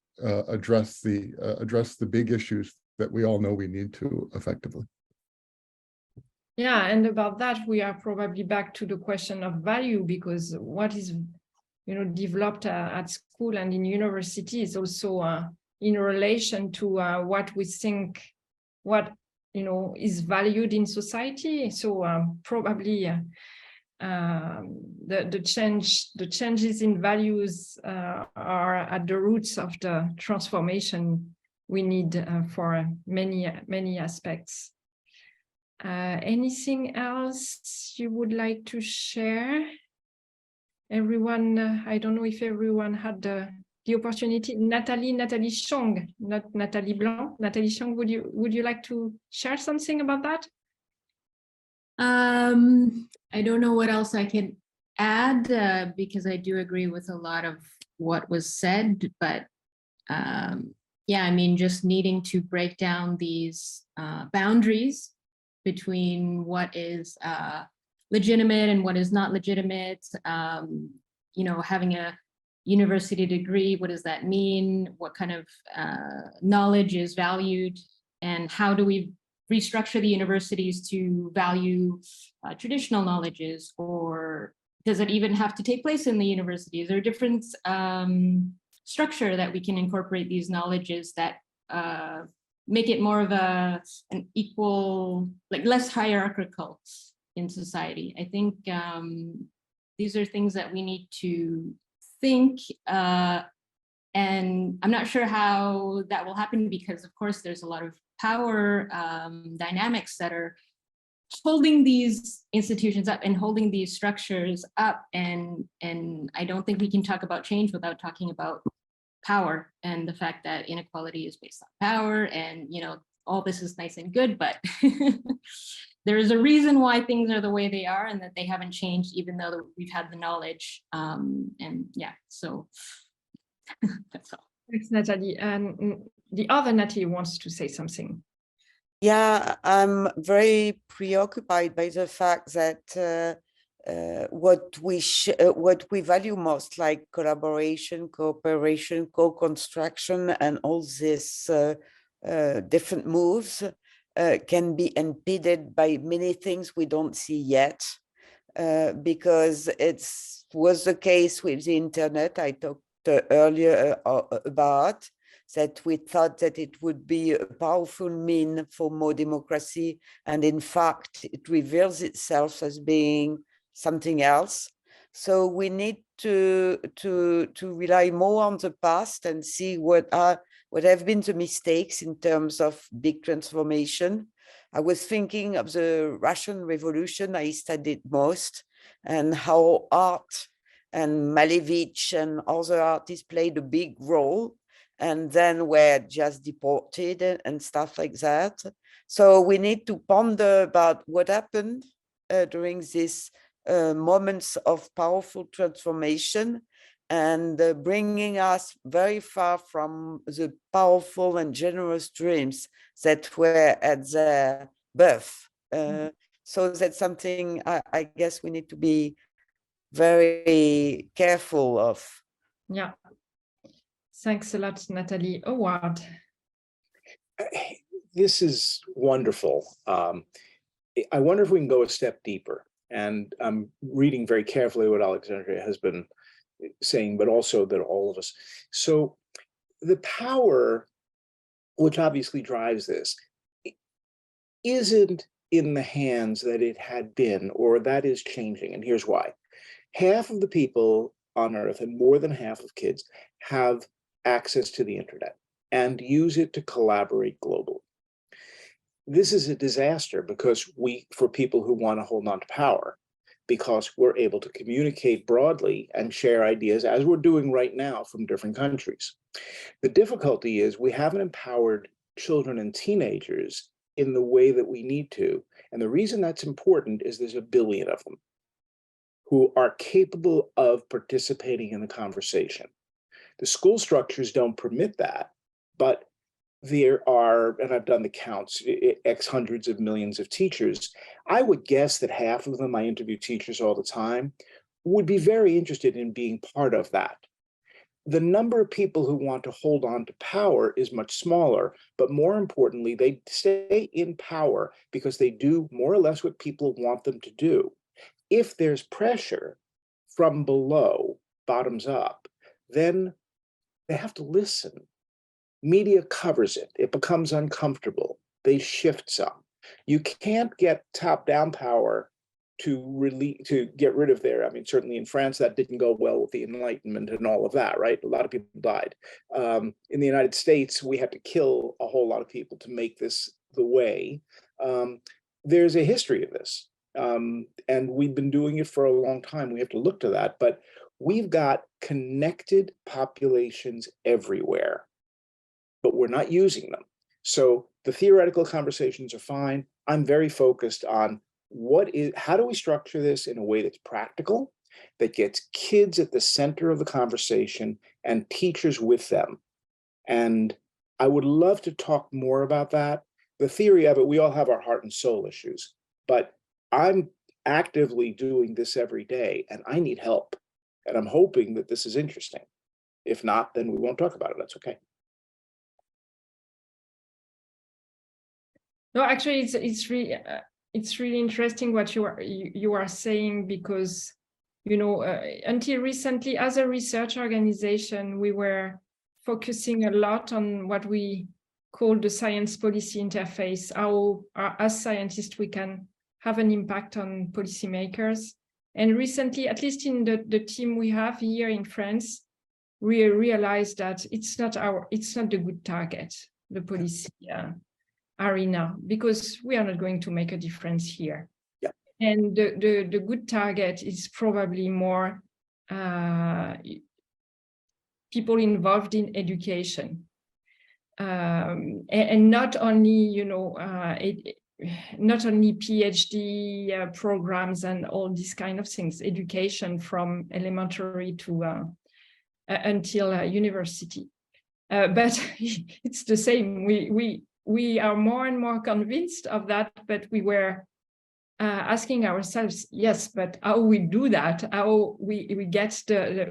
address the big issues that we all know we need to effectively. Yeah, and about that, we are probably back to the question of value, because what is developed at school and in university is also in relation to what we think, what is valued in society. So probably the changes in values are at the roots of the transformation we need for many aspects. Anything else you would like to share? Everyone, I don't know if everyone had the opportunity. Natalie Chong, not Nathalie Blanc. Nathalie Chong, would you like to share something about that? I don't know what else I can add because I do agree with a lot of what was said, but yeah, I mean, just needing to break down these boundaries between what is legitimate and what is not legitimate. Having a university degree, what does that mean? What kind of knowledge is valued, and how do we restructure the universities to value traditional knowledges, or does it even have to take place in the university? Is there a different structure that we can incorporate these knowledges that make it more of an equal, like less hierarchical in society? I think these are things that we need to think, and I'm not sure how that will happen, because of course there's a lot of power dynamics that are holding these institutions up and holding these structures up, and I don't think we can talk about change without talking about power and the fact that inequality is based on power, and all this is nice and good, but there is a reason why things are the way they are, and that they haven't changed even though we've had the knowledge, and yeah, so that's all. Thanks, Natalie. And the other Natalie wants to say something. Yeah, I'm very preoccupied by the fact that what we value most, like collaboration, cooperation, co-construction, and all these different moves can be impeded by many things we don't see yet, because it was the case with the internet I talked earlier about, that we thought that it would be a powerful mean for more democracy, and in fact it reveals itself as being something else. So we need to rely more on the past and see what have been the mistakes in terms of big transformation. I was thinking of the Russian Revolution I studied most, and how art and Malevich and other artists played a big role, and then were just deported and stuff like that. So we need to ponder about what happened during these moments of powerful transformation, and bringing us very far from the powerful and generous dreams that were at their birth. So that's something I guess we need to be very careful of. Yeah. Thanks a lot, Natalie. Howard. This is wonderful. I wonder if we can go a step deeper. And I'm reading very carefully what Alexandria has been saying, but also that all of us. So the power, which obviously drives this, isn't in the hands that it had been, or that is changing. And here's why. Half of the people on Earth, and more than half of kids, have access to the internet and use it to collaborate globally. This is a disaster because for people who want to hold on to power, because we're able to communicate broadly and share ideas as we're doing right now from different countries. The difficulty is we haven't empowered children and teenagers in the way that we need to. And the reason that's important is there's 1 billion of them who are capable of participating in the conversation. The school structures don't permit that, but there are, and I've done the counts, X hundreds of millions of teachers. I would guess that half of them, I interview teachers all the time, would be very interested in being part of that. The number of people who want to hold on to power is much smaller, but more importantly, they stay in power because they do more or less what people want them to do. If there's pressure from below, bottoms up, then they have to listen. Media covers it. It becomes uncomfortable. They shift some. You can't get top-down power to get rid of their, I mean, certainly in France, that didn't go well with the Enlightenment and all of that, right? A lot of people died. In the United States, we had to kill a whole lot of people to make this the way. There's a history of this. And we've been doing it for a long time. We have to look to that, but we've got connected populations everywhere, but we're not using them. So the theoretical conversations are fine. I'm very focused on how do we structure this in a way that's practical, that gets kids at the center of the conversation and teachers with them. And I would love to talk more about that. The theory of it, we all have our heart and soul issues, but I'm actively doing this every day and I need help. And I'm hoping that this is interesting. If not, then we won't talk about it. That's okay. No, actually, it's really interesting what you are saying, because, you know, until recently, as a research organization, we were focusing a lot on what we call the science policy interface, how as scientists we can have an impact on policymakers. And recently, at least in the team we have here in France, we realized that it's not the good target, the policy arena, because we are not going to make a difference here. Yeah. And the good target is probably more people involved in education, and not only, you know, not only PhD programs and all these kind of things, education from elementary to until university. But it's the same. We are more and more convinced of that, but we were asking ourselves, yes, but how we do that? How we get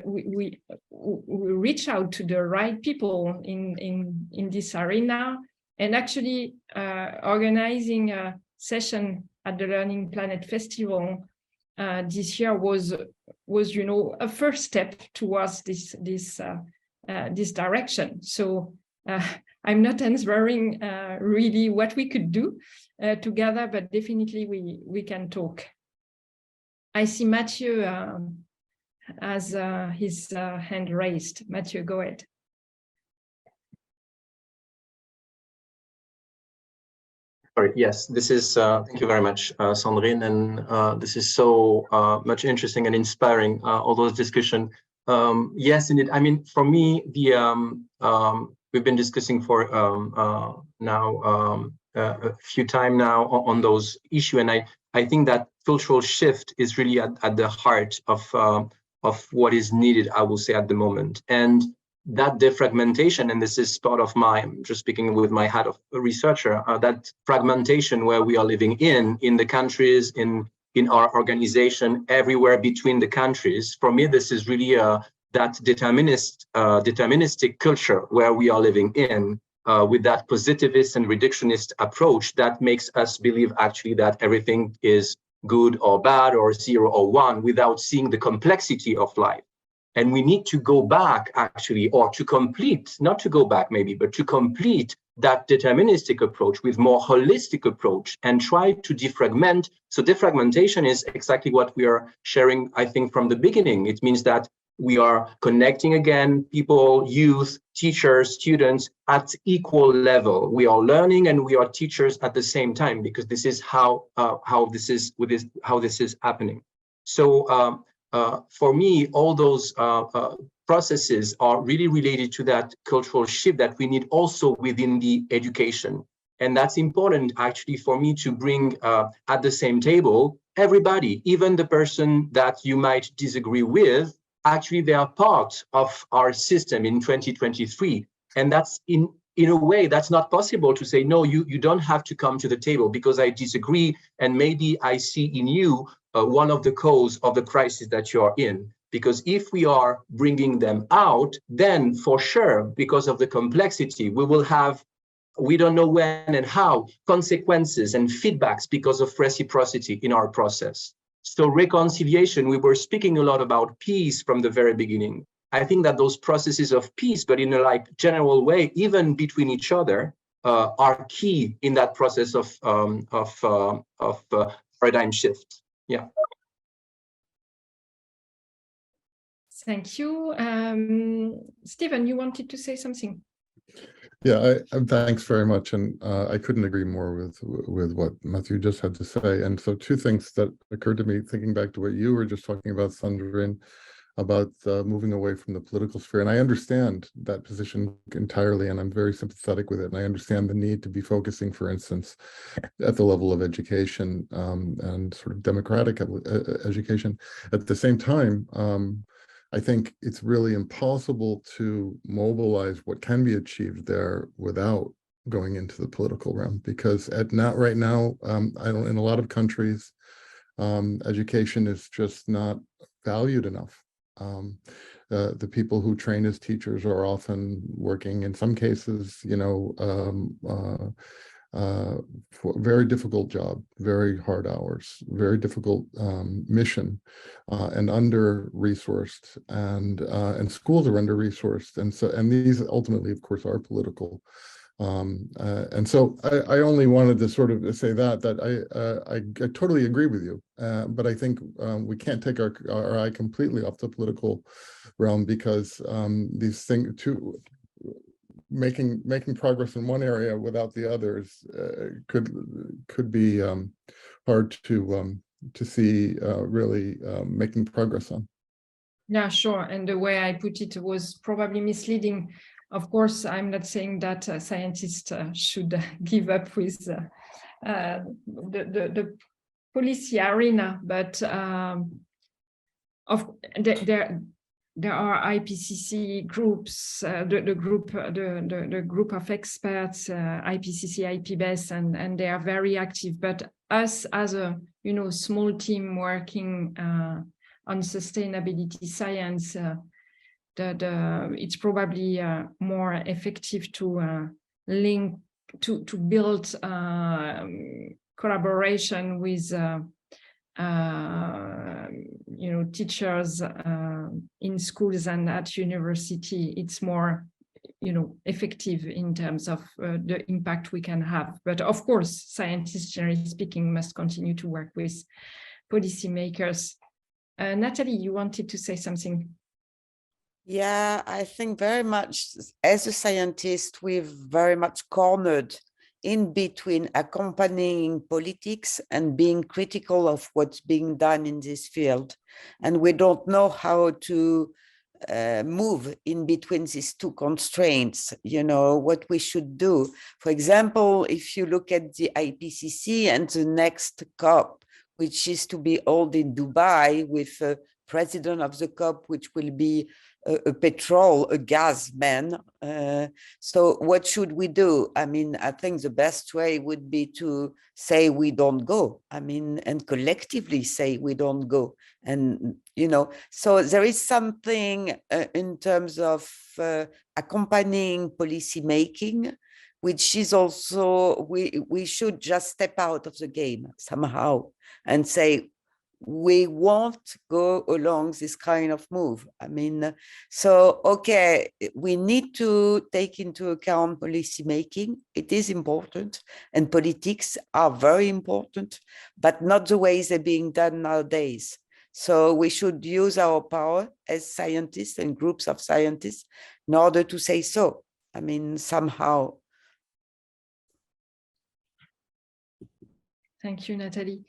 we reach out to the right people in this arena? And actually, organizing a session at the Learning Planet Festival this year was, you know, a first step towards this direction. So I'm not answering really what we could do together, but definitely we can talk. I see Mathieu has his hand raised. Mathieu, go ahead. Sorry, yes, this is, thank you very much, Sandrine, and this is so much interesting and inspiring, all those discussions. Yes, indeed. I mean, for me, we've been discussing for now a few times now on those issues, and I think that cultural shift is really at the heart of what is needed, I will say, at the moment. And that defragmentation, and this is part of just speaking with my hat of a researcher, that fragmentation where we are living in the countries, in our organization, everywhere between the countries. For me, this is really that deterministic culture where we are living in, with that positivist and reductionist approach that makes us believe actually that everything is good or bad or 0 or 1 without seeing the complexity of life. And we need to go back actually, or to complete, not to go back maybe, but to complete that deterministic approach with more holistic approach and try to defragment. So defragmentation is exactly what we are sharing, I think, from the beginning. It means that we are connecting again people, youth, teachers, students at equal level. We are learning and we are teachers at the same time, because this is how this is happening. So for me, all those processes are really related to that cultural shift that we need also within the education. And that's important actually for me to bring at the same table everybody, even the person that you might disagree with. Actually, they are part of our system in 2023. And that's in a way, that's not possible to say, no, you don't have to come to the table because I disagree. And maybe I see in you one of the cause of the crisis that you're in. Because if we are bringing them out, then for sure, because of the complexity, we will have, we don't know when and how, consequences and feedbacks because of reciprocity in our process. So reconciliation, we were speaking a lot about peace from the very beginning. I think that those processes of peace, but in a like general way, even between each other, are key in that process of paradigm shift. Yeah. Thank you. Stephen, you wanted to say something? Yeah, thanks very much. And I couldn't agree more with what Matthew just had to say. And so two things that occurred to me, thinking back to what you were just talking about, Sandrine, about moving away from the political sphere. And I understand that position entirely, and I'm very sympathetic with it. And I understand the need to be focusing, for instance, at the level of education and sort of democratic education. At the same time, I think it's really impossible to mobilize what can be achieved there without going into the political realm, because right now, in a lot of countries, education is just not valued enough. The people who train as teachers are often working, in some cases, for a very difficult job, very hard hours, very difficult mission, and under-resourced, and schools are under-resourced, and these ultimately, of course, are political. And so I only wanted to sort of say that I totally agree with you, but I think we can't take our eye completely off the political realm, because these things too. Making progress in one area without the others could be hard to see really making progress on. Yeah, sure. And the way I put it was probably misleading. Of course, I'm not saying that scientists should give up with the policy arena, but there are IPCC groups, the group of experts, IPCC, IPBES, and they are very active. But us as a small team working on sustainability science, it's probably more effective to build collaboration with teachers in schools and at university. It's more effective in terms of the impact we can have. But of course, scientists, generally speaking, must continue to work with policymakers. Natalie, you wanted to say something? Yeah, I think very much as a scientist, we've very much cornered in between accompanying politics and being critical of what's being done in this field. And we don't know how to move in between these two constraints, what we should do. For example, if you look at the IPCC and the next COP, which is to be held in Dubai with a president of the COP, which will be a gas man. So what should we do? I mean, I think the best way would be to say we don't go. I mean, and collectively say we don't go. And, so there is something in terms of accompanying policy making, which is also, we should just step out of the game somehow and say, we won't go along this kind of move. I mean, so, okay, we need to take into account policy making. It is important, and politics are very important, but not the way they're being done nowadays. So we should use our power as scientists and groups of scientists in order to say so. I mean, somehow. Thank you, Nathalie.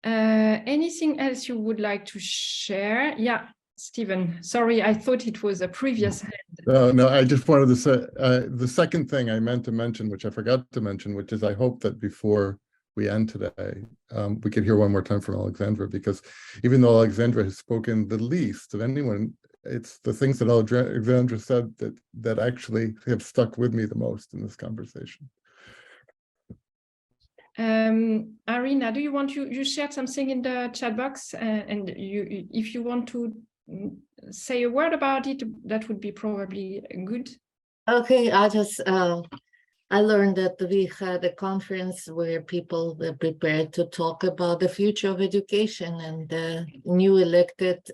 Anything else you would like to share? Yeah, Stephen, sorry, I thought it was a previous hand. No, I just wanted to say the second thing I meant to mention, which I forgot to mention, which is I hope that before we end today, we could hear one more time from Alexandra, because even though Alexandra has spoken the least of anyone, it's the things that Alexandra said that actually have stuck with me the most in this conversation. Arina, do you want you shared something in the chat box, and if you want to say a word about it, that would be probably good. Okay, I learned that we had a conference where people were prepared to talk about the future of education, and the new elected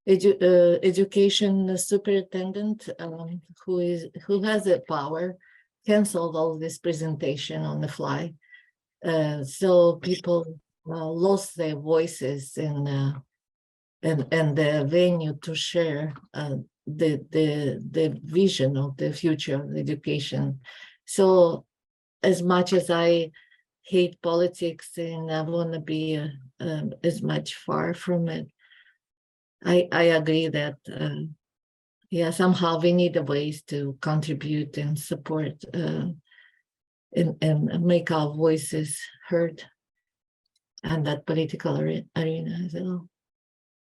education superintendent who has the power canceled all this presentation on the fly. So people lost their voices and the venue to share the vision of the future of education. So as much as I hate politics and I want to be as much far from it, I agree that yeah, somehow we need ways to contribute and support and make our voices heard and that political arena as well.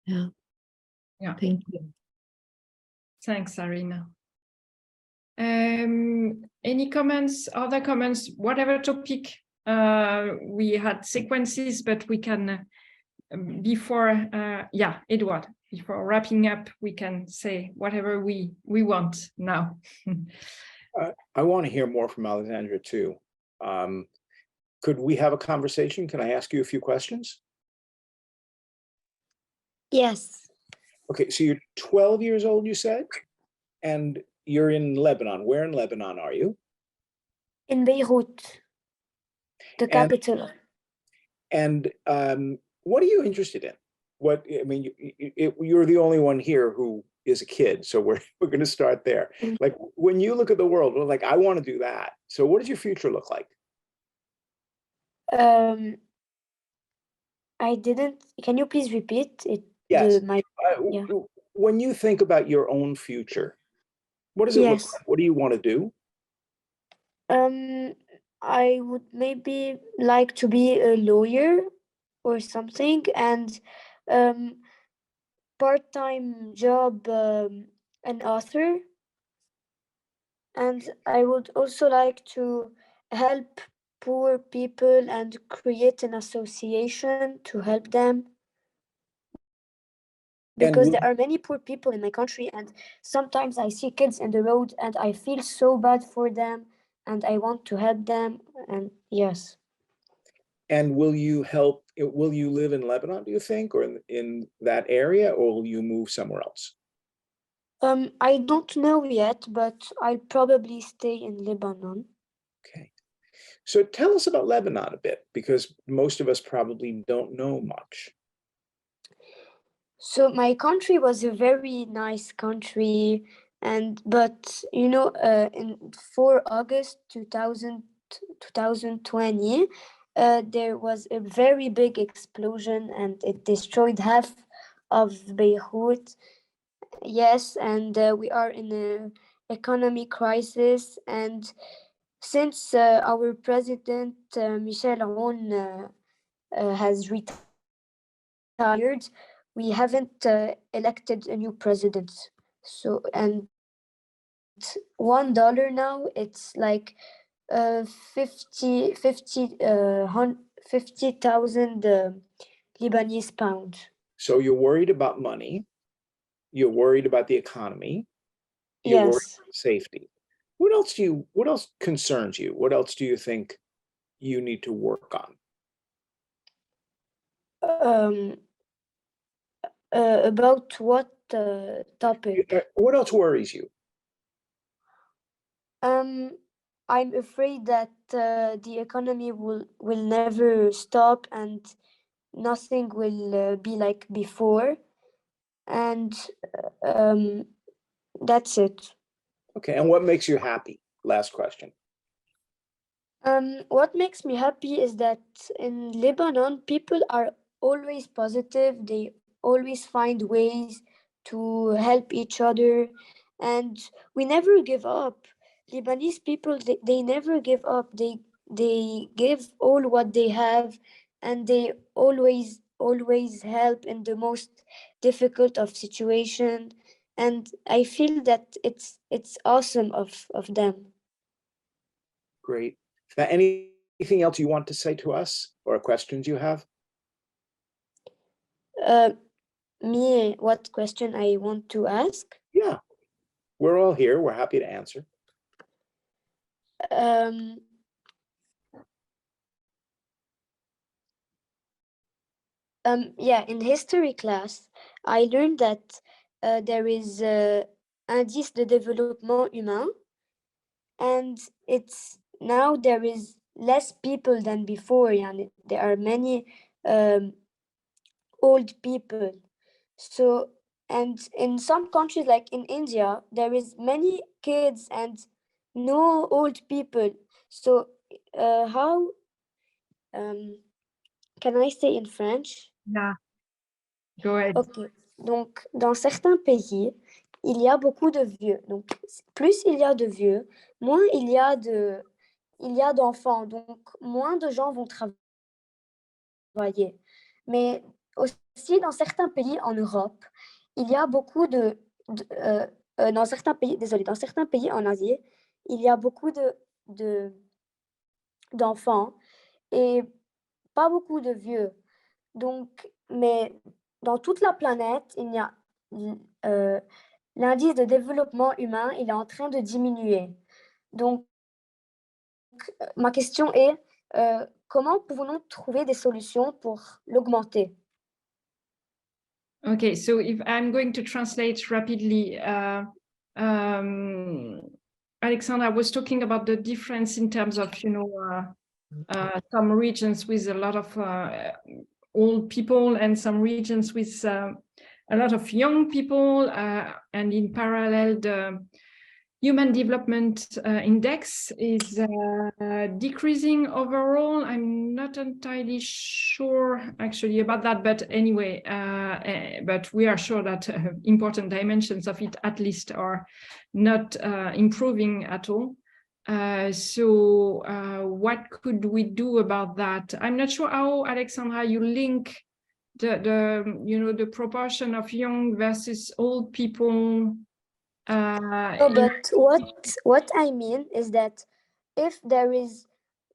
Yeah. Thank you. Thanks, Arina. Any comments, other comments, whatever topic? We had sequences, but we can, before, yeah, Edward, before wrapping up, we can say whatever we want now. I want to hear more from Alexandra too. Could we have a conversation? Can I ask you a few questions? Yes. Okay, so you're 12 years old, you said, and you're in Lebanon. Where in Lebanon are you? In Beirut, the capital. And what are you interested in? What, I mean, you're the only one here who is a kid, so we're going to start there. Like, when you look at the world, we're like, I want to do that. So what does your future look like? I didn't, can you please repeat it? Yes. Yeah. When you think about your own future, what does it look like? What do you want to do? I would maybe like to be a lawyer or something, and part-time job, an author. And I would also like to help poor people and create an association to help them. Because there are many poor people in my country, and sometimes I see kids in the road and I feel so bad for them and I want to help them. And yes. And will you live in Lebanon, do you think, or in that area, or will you move somewhere else? I don't know yet, but I'll probably stay in Lebanon. Okay. So tell us about Lebanon a bit, because most of us probably don't know much. So my country was a very nice country, but you know, for August 2020, there was a very big explosion and it destroyed half of Beirut. Yes, and we are in an economic crisis, and since our president Michel Aoun has retired, we haven't elected a new president. So, and $1 now, it's like 50,000 Lebanese pounds. So you're worried about money, you're worried about the economy, you're worried about safety. What else concerns you? What else do you think you need to work on? About what topic? What else worries you? I'm afraid that the economy will never stop and nothing will be like before, and that's it. Okay, and what makes you happy? Last question. What makes me happy is that in Lebanon, people are always positive. They always find ways to help each other, and we never give up. Lebanese people, they never give up. They give all what they have, and they always help in the most difficult of situation. And I feel that it's awesome of them. Great. Anything else you want to say to us or questions you have? Me, what question I want to ask? Yeah, we're all here. We're happy to answer. Yeah, in history class, I learned that there is indice de développement humain, and it's now there is less people than before, and there are many old people. So, and in some countries like in India, there is many kids and no old people. So, how can I say in French? Yeah, go ahead. Ok, donc dans certains pays, il y a beaucoup de vieux. Donc, plus il y a de vieux, moins il y a d'enfants. Donc, moins de gens vont travailler. Mais aussi, dans certains pays en Europe, il y a beaucoup dans certains pays en Asie, il y a beaucoup d'enfants et pas beaucoup de vieux. Donc, mais dans toute la planète, il y a l'indice de développement humain, il est en train de diminuer. Donc, ma question est, comment pouvons-nous trouver des solutions pour l'augmenter? Okay, so if I'm going to translate rapidly, Alexandra was talking about the difference in terms of, some regions with a lot of old people and some regions with a lot of young people, and in parallel, the Human Development Index is decreasing overall. I'm not entirely sure actually about that, but anyway, but we are sure that important dimensions of it at least are not improving at all. So what could we do about that? I'm not sure how, Alexandra, you link the proportion of young versus old people. But what I mean is that if there is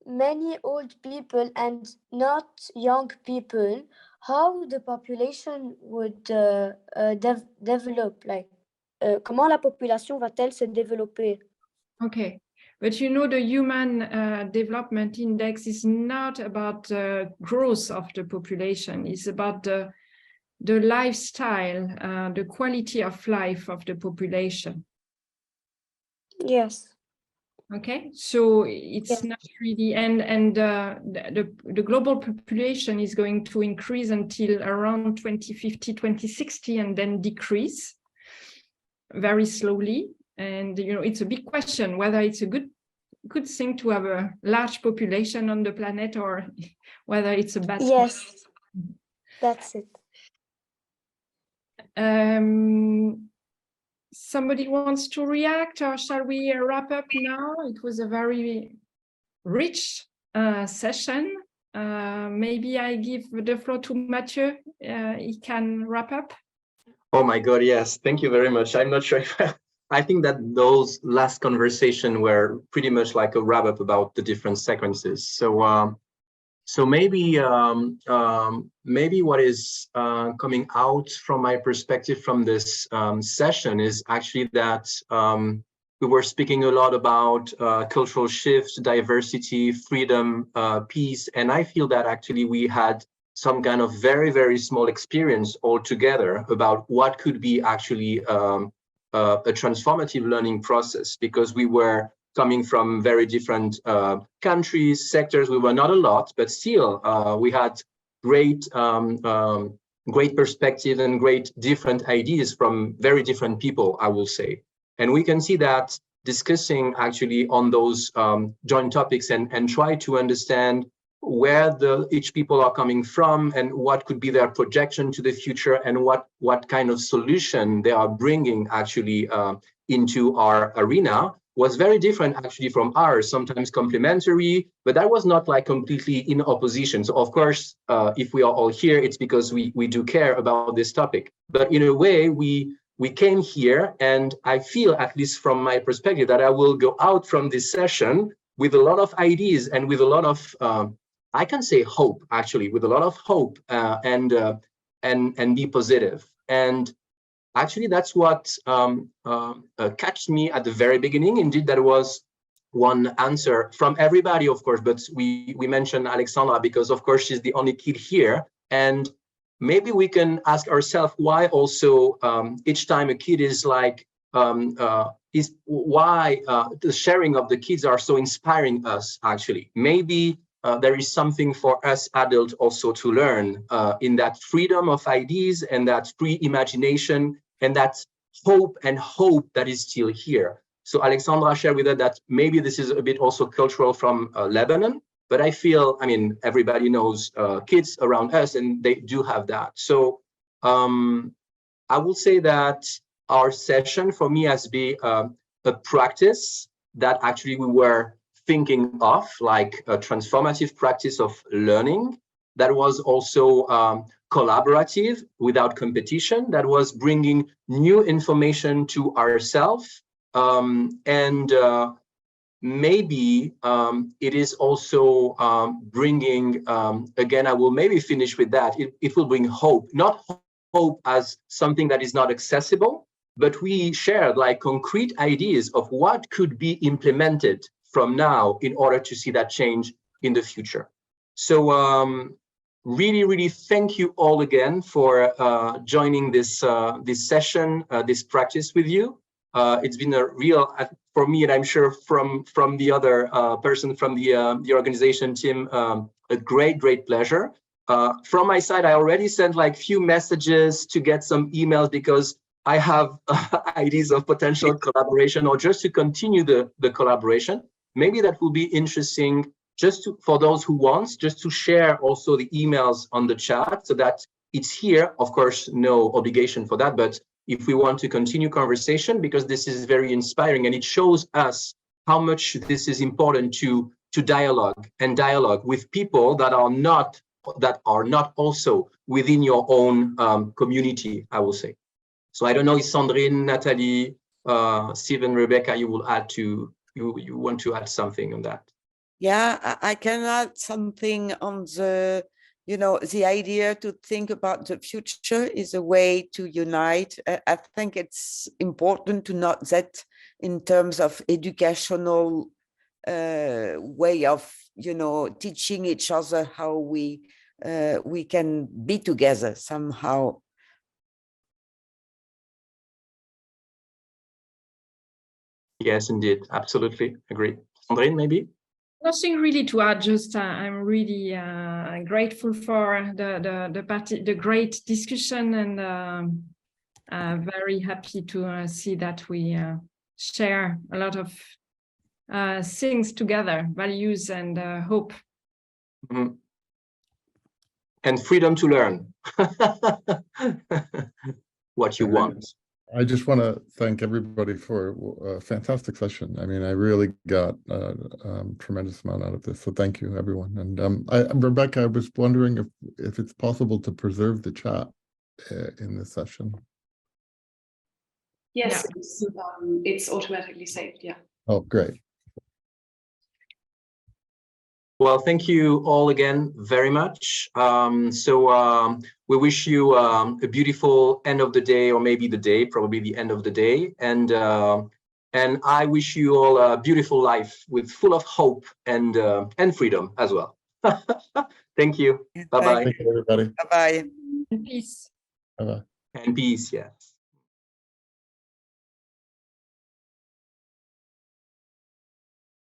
many old people and not young people, how the population would develop? Like, comment la population va-t-elle se développer? Okay, but the Human Development Index is not about the growth of the population. It's about the lifestyle, the quality of life of the population. Yes. Okay, so it's not really, and the global population is going to increase until around 2050, 2060, and then decrease very slowly. And it's a big question whether it's a good thing to have a large population on the planet or whether it's a bad thing. Yes, that's it. Somebody wants to react, or shall we wrap up now? It was a very rich session. Maybe I give the floor to Mathieu. He can wrap up. Oh my God, yes. Thank you very much. I'm not sure if I think that those last conversations were pretty much like a wrap up about the different sequences. So maybe what is coming out from my perspective from this session is actually that we were speaking a lot about cultural shifts, diversity, freedom, peace, and I feel that actually we had some kind of very, very small experience altogether about what could be actually a transformative learning process, because we were coming from very different countries, sectors. We were not a lot, but still we had great great perspective and great different ideas from very different people, I will say. And we can see that discussing actually on those joint topics and try to understand where each people are coming from and what could be their projection to the future and what kind of solution they are bringing actually into our arena was very different actually from ours, sometimes complementary, but that was not like completely in opposition. So of course, if we are all here, it's because we do care about this topic. But in a way, we came here, and I feel, at least from my perspective, that I will go out from this session with a lot of ideas and with a lot of, I can say hope, actually, with a lot of hope and be positive. And actually, that's what catched me at the very beginning. Indeed, that was one answer from everybody, of course, but we mentioned Alexandra because, of course, she's the only kid here. And maybe we can ask ourselves why also each time a kid is like, why the sharing of the kids are so inspiring us, actually. Maybe there is something for us adults also to learn in that freedom of ideas and that free imagination and that hope that is still here. So Alexandra shared with us that maybe this is a bit also cultural from Lebanon, but I feel, I mean, everybody knows kids around us and they do have that. So I will say that our session for me has been a practice that actually we were thinking of, like a transformative practice of learning that was also collaborative without competition, that was bringing new information to ourselves. And maybe it is also bringing, again, I will maybe finish with that, it will bring hope, not hope as something that is not accessible, but we shared like concrete ideas of what could be implemented from now in order to see that change in the future. So really thank you all again for joining this this session, this practice with you. It's been a real, for me, and I'm sure from the other person from the organization team, a great pleasure. From my side, I already sent like few messages to get some emails because I have ideas of potential collaboration or just to continue the collaboration. Maybe that will be interesting just for those who want, just to share also the emails on the chat so that it's here. Of course, no obligation for that, but if we want to continue conversation, because this is very inspiring and it shows us how much this is important to dialogue with people that are not also within your own community, I will say. So I don't know if Sandrine, Nathalie, Stephen, Rebecca, you will add to, you want to add something on that? Yeah, I can add something on the, you know, the idea to think about the future is a way to unite. I think it's important to note that in terms of educational way of, you know, teaching each other how we can be together somehow. Yes, indeed, absolutely agree. Sandrine, maybe? Nothing really to add, just I'm really grateful for the great discussion and very happy to see that we share a lot of things together, values and hope. Mm-hmm. And freedom to learn what you want. I just want to thank everybody for a fantastic session. I mean, I really got a tremendous amount out of this. So thank you, everyone. And Rebecca, I was wondering if it's possible to preserve the chat in this session. Yes, yeah. It's automatically saved, yeah. Oh, great. Well, thank you all again very much. We wish you a beautiful end of the day, or maybe the day, probably the end of the day. And I wish you all a beautiful life with full of hope and freedom as well. Thank you. Bye-bye. Thank you, everybody. Bye-bye. Peace. Bye-bye. And peace, yes.